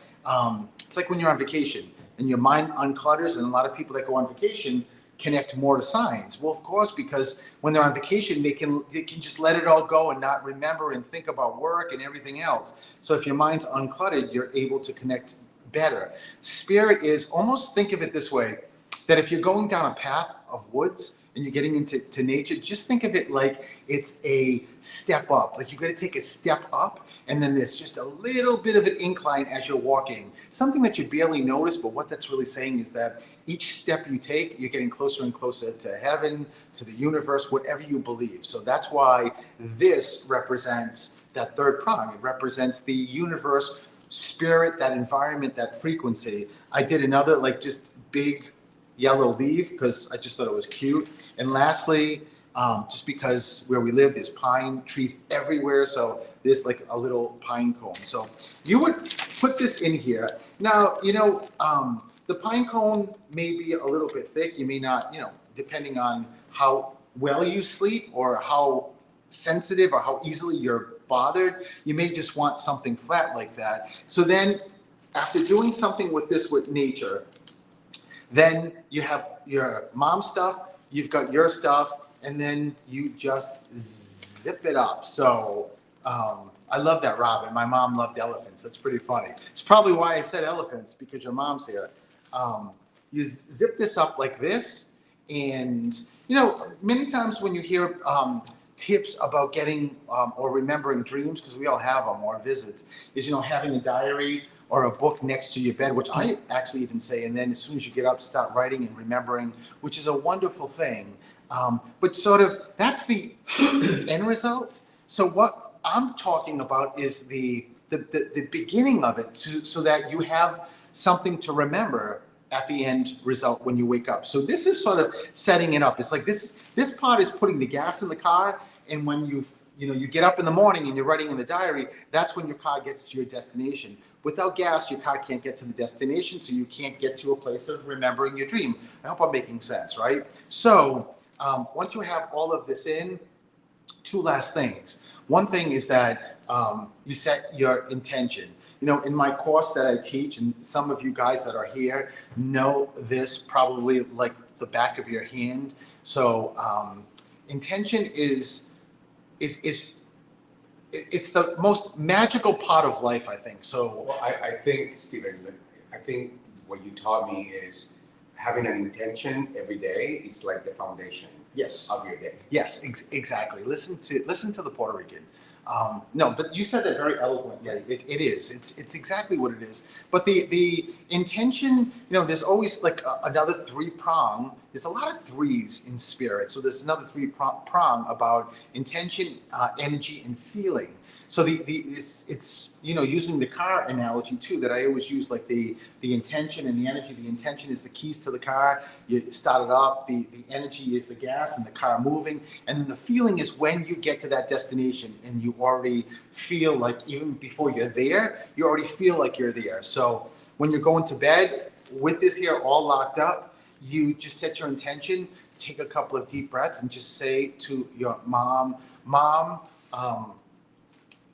it's like when you're on vacation and your mind unclutters, and a lot of people that go on vacation connect more to signs. Well, of course, because when they're on vacation, they can just let it all go and not remember and think about work and everything else. So if your mind's uncluttered, you're able to connect better. Spirit is, almost think of it this way, that if you're going down a path of woods and you're getting into nature, just think of it like it's a step up. Like you got to take a step up, and then there's just a little bit of an incline as you're walking. Something that you barely notice, but what that's really saying is that each step you take, you're getting closer and closer to heaven, to the universe, whatever you believe. So that's why this represents that third prong. It represents the universe, spirit, that environment, that frequency. I did another, like, just big yellow leaf because I just thought it was cute. And lastly, just because where we live, there's pine trees everywhere, so there's like a little pine cone. So you would put this in here. Now, you know, the pine cone may be a little bit thick. You may not, you know, depending on how well you sleep or how sensitive or how easily you're bothered, you may just want something flat like that. So then after doing something with this with nature, then you have your mom's stuff, you've got your stuff, and then you just zip it up. So I love that, Robin. My mom loved elephants. That's pretty funny. It's probably why I said elephants, because your mom's here. You zip this up like this, and, you know, many times when you hear tips about getting or remembering dreams, because we all have them, or visits, is, you know, having a diary or a book next to your bed, which I actually even say, and then as soon as you get up, start writing and remembering, which is a wonderful thing. But sort of, that's the end result. So what I'm talking about is the beginning of it, so that you have something to remember at the end result when you wake up. So this is sort of setting it up. It's like this part is putting the gas in the car, and when you get up in the morning and you're writing in the diary, that's when your car gets to your destination. Without gas, your car can't get to the destination, so you can't get to a place of remembering your dream. I hope I'm making sense, right? So once you have all of this in, 2 last things. One thing is that you set your intention. You know, in my course that I teach, and some of you guys that are here know this probably like the back of your hand. So intention is it's the most magical part of life, I think. So Well, I think, Stephen, I think what you taught me is having an intention every day is like the foundation. Yes. of your day. Yes, exactly. Listen to the Puerto Rican. No, but you said that very eloquently. It is. It's exactly what it is. But the intention, there's always like another three prong. There's a lot of threes in spirit. So there's another three prong about intention, energy, and feeling. So it's using the car analogy too that I always use, like the intention and the energy. The intention is the keys to the car. You start it up. The energy is the gas and the car moving. And then the feeling is when you get to that destination and you already feel like, even before you're there, you already feel like you're there. So when you're going to bed with this here all locked up, you just set your intention, take a couple of deep breaths, and just say to your mom,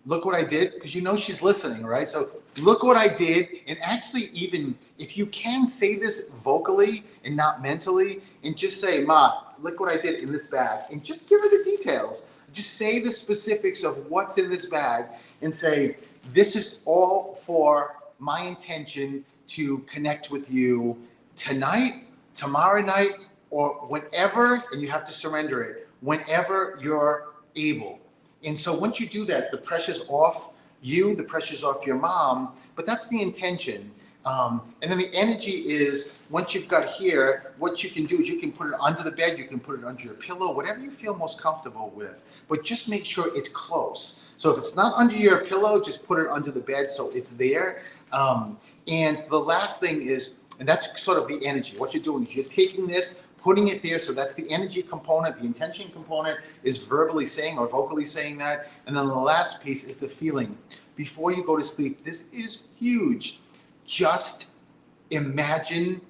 look what I did, because she's listening, right? So look what I did. And actually, even if you can say this vocally and not mentally, and just say, Ma, look what I did in this bag, and just give her the details. Just say the specifics of what's in this bag and say, this is all for my intention to connect with you tonight, tomorrow night, or whenever, and you have to surrender it, whenever you're able. And so once you do that, the pressure's off you, the pressure's off your mom, but that's the intention. And then the energy is, once you've got here, what you can do is you can put it under the bed, you can put it under your pillow, whatever you feel most comfortable with, but just make sure it's close. So if it's not under your pillow, just put it under the bed so it's there. And the last thing is, and that's sort of the energy, what you're doing is you're taking this, putting it there, so that's the energy component. The intention component is verbally saying or vocally saying that. And then the last piece is the feeling. Before you go to sleep, this is huge. Just imagine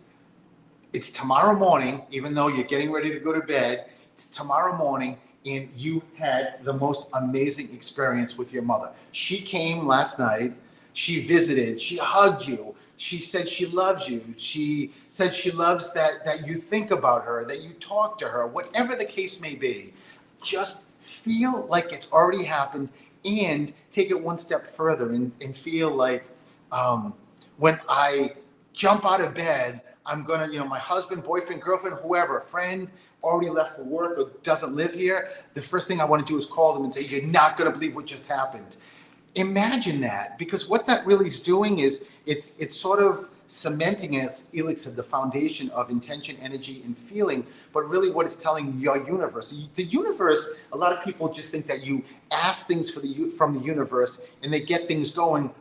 it's tomorrow morning, even though you're getting ready to go to bed, it's tomorrow morning, and you had the most amazing experience with your mother. She came last night, she visited, she hugged you. She said she loves you. She said she loves that you think about her, that you talk to her, whatever the case may be. Just feel like it's already happened, and take it one step further and feel like when I jump out of bed, I'm going to, my husband, boyfriend, girlfriend, whoever, friend, already left for work or doesn't live here. The first thing I want to do is call them and say, you're not going to believe what just happened. Imagine that, because what that really is doing is it's sort of cementing, as Elix said, the foundation of intention, energy, and feeling. But really what it's telling your universe. The universe, a lot of people just think that you ask things from the universe and they get things going.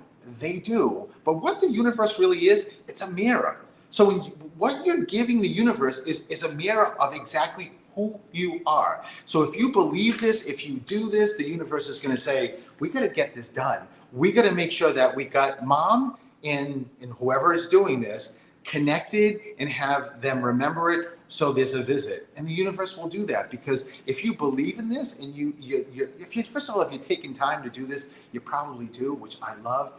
They do. But what the universe really is, it's a mirror. So what you're giving the universe is a mirror of exactly who you are. So if you believe this, if you do this, the universe is going to say, we got to get this done. We got to make sure that we got mom and whoever is doing this connected and have them remember it. So there's a visit, and the universe will do that, because if you believe in this and first of all, if you're taking time to do this, you probably do, which I love.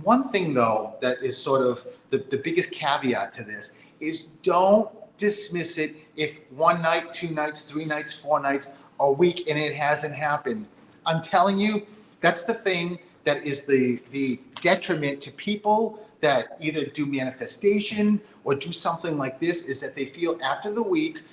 One thing though, that is sort of the biggest caveat to this is don't dismiss it if one night, 2 nights, 3 nights, 4 nights, a week, and it hasn't happened. I'm telling you, that's the thing that is the detriment to people that either do manifestation or do something like this, is that they feel after the week,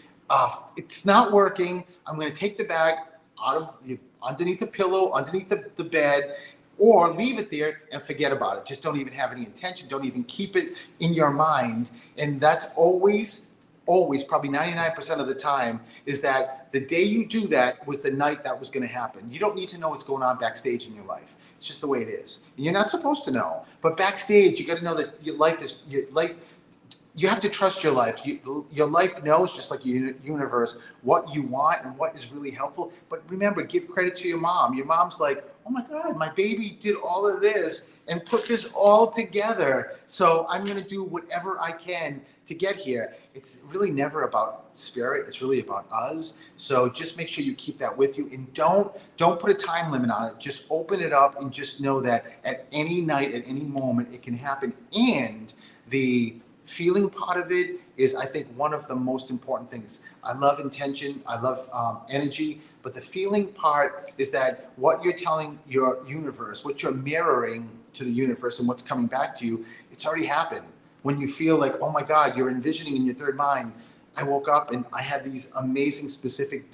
it's not working. I'm going to take the bag underneath the pillow, underneath the bed, or leave it there and forget about it. Just don't even have any intention. Don't even keep it in your mind. And that's always, probably 99% of the time, is that the day you do that was the night that was going to happen. You don't need to know what's going on backstage in your life. It's just the way it is. And you're not supposed to know. But backstage, you got to know that your life. You have to trust your life. Your life knows, just like your universe, what you want and what is really helpful. But remember, give credit to your mom. Your mom's like, oh my God, my baby did all of this and put this all together. So I'm going to do whatever I can to get here. It's really never about spirit. It's really about us. So just make sure you keep that with you, and don't put a time limit on it. Just open it up and just know that at any night, at any moment, it can happen. And the feeling part of it is, I think, one of the most important things. I love intention. I love energy. But the feeling part is that what you're telling your universe, what you're mirroring to the universe and what's coming back to you, it's already happened. When you feel like, oh my God, you're envisioning in your third mind, I woke up and I had these amazing specific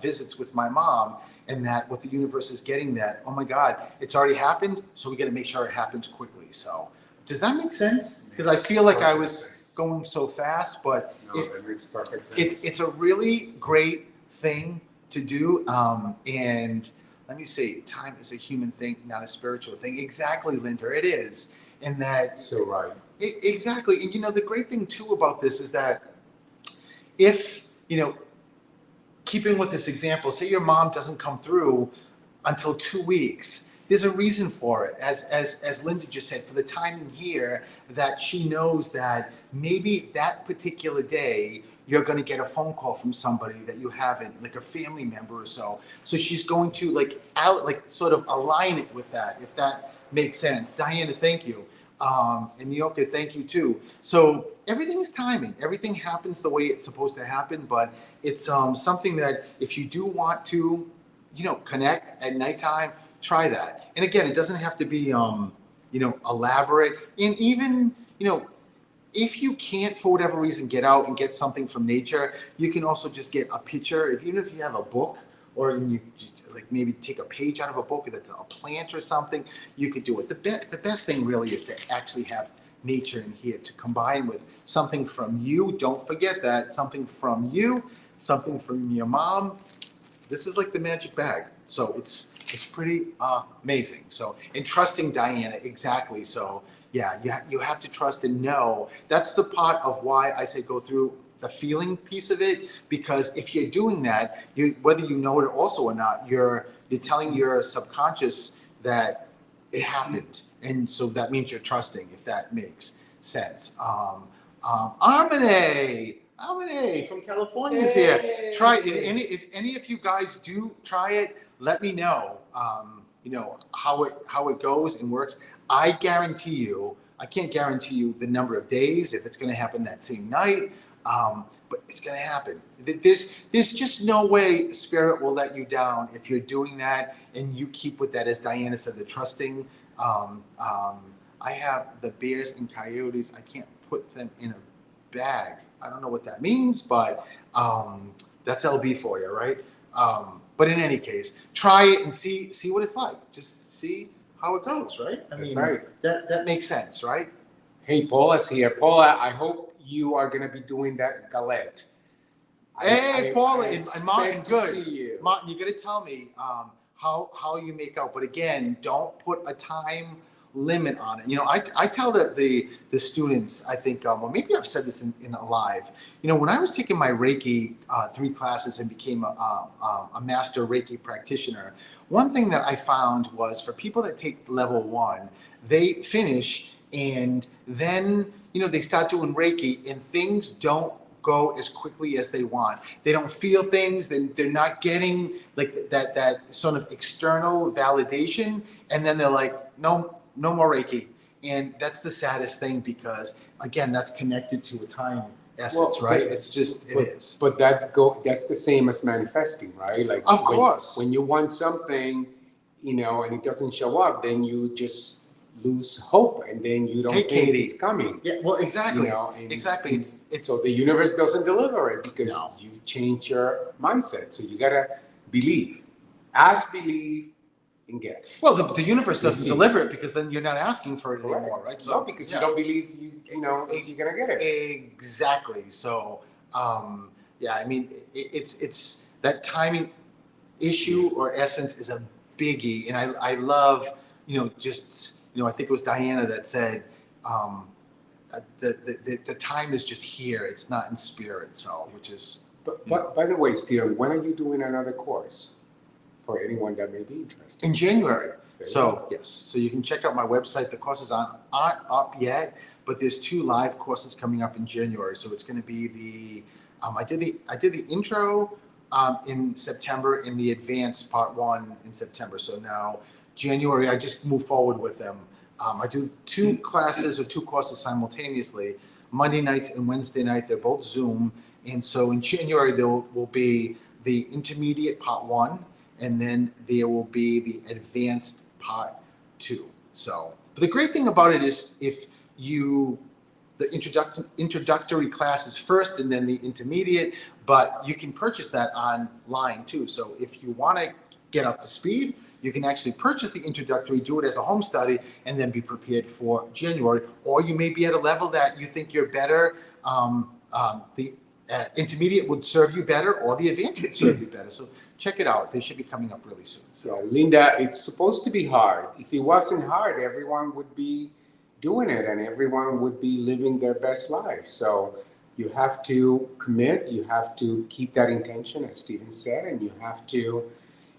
visits with my mom, and that what the universe is getting that, oh my God, it's already happened, so we got to make sure it happens quickly. So does that make sense? Because I feel like I was going so fast, but that makes perfect sense. it's a really great thing to do. And let me say, time is a human thing, not a spiritual thing. Exactly, Linda, it is. And that So right. exactly. And the great thing too about this is that if keeping with this example, say your mom doesn't come through until 2 weeks. There's a reason for it, as Linda just said, for the timing here, that she knows that maybe that particular day you're going to get a phone call from somebody that you haven't, like a family member or so. So she's going to sort of align it with that, if that makes sense. Diana, thank you. And Nyoka, thank you too. So everything is timing. Everything happens the way it's supposed to happen, but it's something that if you do want to, connect at nighttime, try that. And again, it doesn't have to be, elaborate. And even, if you can't, for whatever reason, get out and get something from nature, you can also just get a picture. Even if you have a book, or you just maybe take a page out of a book that's a plant or something, you could do it. The best thing really is to actually have nature in here to combine with something from you. Don't forget that. Something from you, something from your mom. This is like the magic bag. So it's pretty amazing. So, and trusting Diana, exactly. So yeah, you have to trust and know. That's the part of why I say go through the feeling piece of it, because if you're doing that, whether you know it also or not, you're telling your subconscious that it happened, and so that means you're trusting, if that makes sense. Armine from California is here. Try it. If any of you guys do try it, let me know. How it goes and works. I guarantee you, I can't guarantee you the number of days, if it's going to happen that same night, but it's going to happen. There's just no way Spirit will let you down if you're doing that and you keep with that, as Diana said, the trusting. I have the bears and coyotes. I can't put them in a bag. I don't know what that means, but that's LB for you, right? But in any case, try it and see what it's like. Just see how it goes, right? That's right. That makes sense, right? Hey, Paula's here. Paula, I hope you are going to be doing that galette. Hey, Paula and Martin, good. See you. Martin, you got to tell me how you make out. But again, don't put a time limit on it. I tell the students, I think, well, maybe I've said this in a live. When I was taking my Reiki 3 classes and became a master Reiki practitioner, one thing that I found was for people that take level 1, they finish and then they start doing Reiki and things don't go as quickly as they want. They don't feel things. They're not getting like that sort of external validation, and then they're like, no more Reiki. And that's the saddest thing, because again, that's connected to a time essence, right? It's just, it is. But that's the same as manifesting, right? Like, of course. When you want something, and it doesn't show up, then you just lose hope, and then you don't think it's coming. Yeah, well, exactly. Exactly. It's so the universe doesn't deliver it because you change your mindset. So you gotta believe, ask, believe, and get. Well, the universe doesn't deliver it because then you're not asking for it anymore, right? So because you don't believe you're gonna get it. Exactly. So it's that timing issue or essence is a biggie, and I love I think it was Diana that said the time is just here. It's not in spirit. So which is. But by the way, Steve, when are you doing another course? For anyone that may be interested. In January. So yes, so you can check out my website. The courses aren't up yet, but there's 2 live courses coming up in January. So it's going to be the I did the intro in September, and the advanced part 1 in September. So now January, I just move forward with them. I do 2 classes or 2 courses simultaneously, Monday nights and Wednesday night. They're both Zoom, and so in January there will be the intermediate part 1. And then there will be the advanced part 2. So, but the great thing about it is if you the introductory classes first and then the intermediate, but you can purchase that online too. So if you want to get up to speed, you can actually purchase the introductory, do it as a home study, and then be prepared for January. Or you may be at a level that you think you're better. The intermediate would serve you better, or the advanced would serve you better. So check it out. They should be coming up really soon. So Linda, it's supposed to be hard. If it wasn't hard, everyone would be doing it and everyone would be living their best life. So you have to commit, you have to keep that intention, as Steven said, and you have to,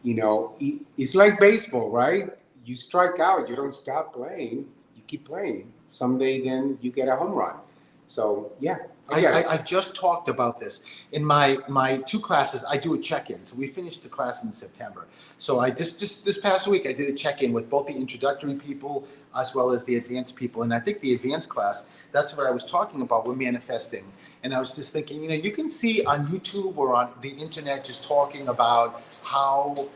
it's like baseball, right? You strike out, you don't stop playing, you keep playing. Someday then you get a home run. So yeah. I just talked about this in my 2 classes. I do a check-in. So we finished the class in September. So I just this past week I did a check-in with both the introductory people as well as the advanced people. And I think the advanced class, that's what I was talking about with manifesting. And I was just thinking, you can see on YouTube or on the internet just talking about how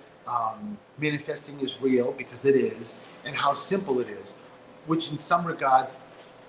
manifesting is real, because it is, and how simple it is, which in some regards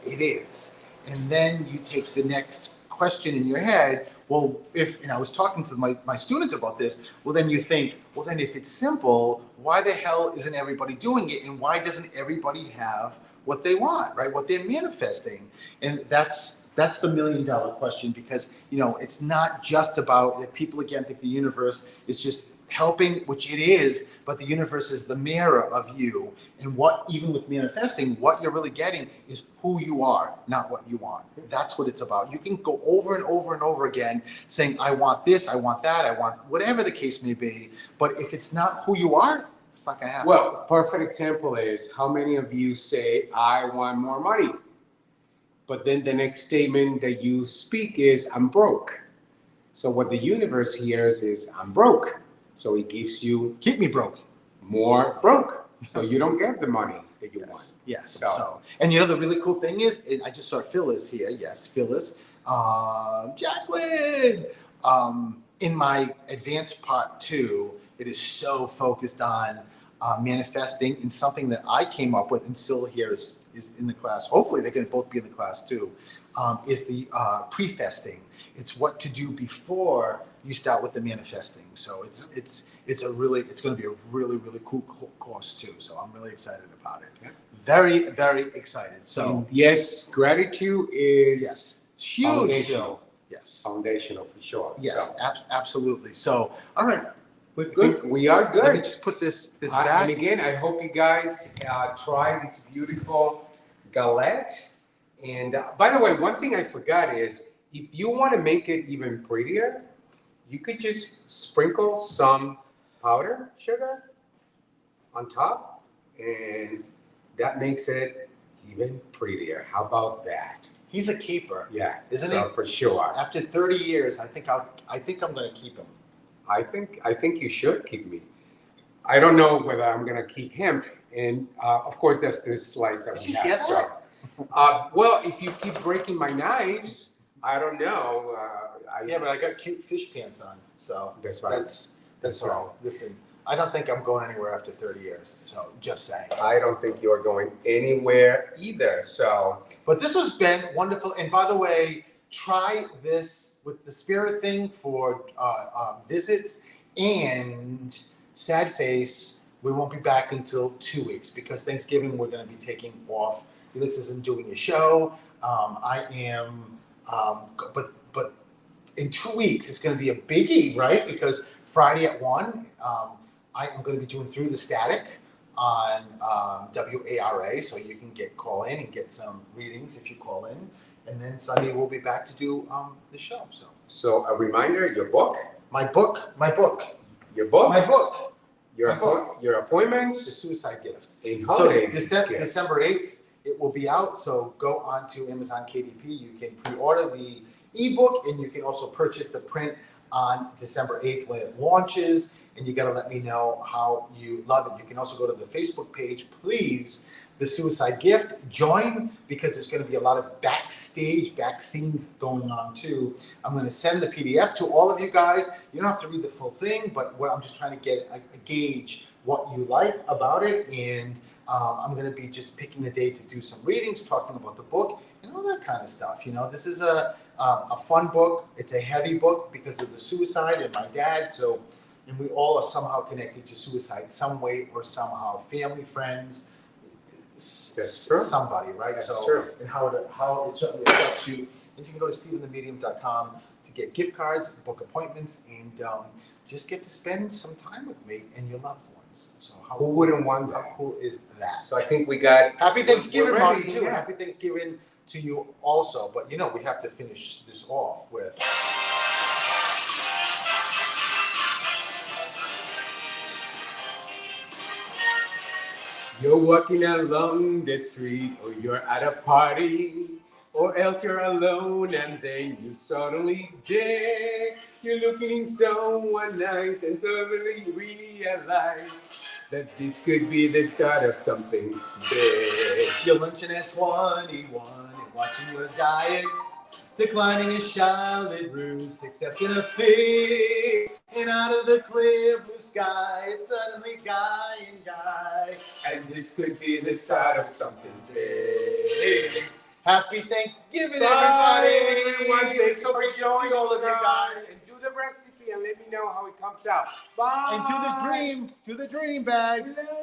it is. And then you take the next question in your head, well, and I was talking to my students about this, well, then you think, well, then if it's simple, why the hell isn't everybody doing it? And why doesn't everybody have what they want, right? What they're manifesting? And that's the $1 million question, because, it's not just about that. People, again, think the universe is just helping, which it is, but the universe is the mirror of you. And even with manifesting, what you're really getting is who you are, not what you want. That's what it's about. You can go over and over and over again saying, I want this, I want that, I want whatever the case may be. But if it's not who you are, it's not going to happen. Well, perfect example is, how many of you say, I want more money? But then the next statement that you speak is, I'm broke. So what the universe hears is, I'm broke. So it gives you, keep me broke, more broke. So you don't get the money that you want. Yes. So, and the really cool thing is, I just saw Phyllis here. Yes, Phyllis. Jacqueline. In my advanced part 2, it is so focused on manifesting in something that I came up with, and still here is in the class. Hopefully they can both be in the class too. Is the prefesting. It's what to do before you start with the manifesting. So it's going to be a really, really cool course too. So I'm really excited about it. Yeah. Very, very excited. So yes, gratitude is huge. Foundational. Yes. Foundational for sure. Yes, absolutely. So, all right. We're good. We are good. Let me just put this back. And again, I hope you guys try this beautiful galette. And by the way, one thing I forgot is, if you want to make it even prettier, you could just sprinkle some powder sugar on top, and that makes it even prettier. How about that? He's a keeper. Yeah, isn't he? For sure. After 30 years, I think I'm going to keep him. I think you should keep me. I don't know whether I'm going to keep him. And of course, that's the slice that we have. So, well, if you keep breaking my knives, I don't know. But I got cute fish pants on, so that's right. That's all. Right. Listen, I don't think I'm going anywhere after 30 years. So just saying. I don't think you're going anywhere either. So, but this has been wonderful. And by the way, try this with the spirit thing for visits, and sad face. We won't be back until 2 weeks, because Thanksgiving we're going to be taking off. Felix isn't doing a show. I am, but in 2 weeks it's going to be a biggie, right? Because Friday at 1, I am going to be doing Through the Static on WARA, so you can call in and get some readings if you call in. And then Sunday we'll be back to do the show. So a reminder: your book, my book, your book, my book, your appointments, The Suicide Gift. So December 8th it will be out. So go on to Amazon KDP. You can pre-order the ebook, and you can also purchase the print on December 8th when it launches. And you got to let me know how you love it. You can also go to the Facebook page, please. The Suicide Gift, join, because there's going to be a lot of back scenes going on too. I'm going to send the PDF to all of you guys. You don't have to read the full thing, but what I'm just trying to get a gauge what you like about it. And I'm going to be just picking a day to do some readings, talking about the book, and and all that kind of stuff. You know, this is a fun book. It's a heavy book because of the suicide and my dad. So, and we all are somehow connected to suicide some way or somehow, family, friends, That's true. somebody, right? That's so, true. and how it certainly affects you. And you can go to StephenTheMedium.com to get gift cards, book appointments, and just get to spend some time with me and your loved ones. So Who wouldn't want how that? cool is that? So I think we got. Happy Thanksgiving, we're ready, Martin, too. yeah. Happy Thanksgiving to you also. But, you know, we have to finish this off with... You're walking along the street, or you're at a party, or else you're alone, and then you suddenly dare. You're looking someone nice, and suddenly realize that this could be the start of something big. You're lunching at 21 and watching your diet, declining a Charlotte Russe, accepting a fee, and out of the clear blue sky, it's suddenly guy and guy. And this could be the start of something big. Happy Thanksgiving, Bye, everybody! everyone. Thanks So for great to see joining all of you guys. And do the recipe and let me know how it comes out. Bye. And do the dream bag.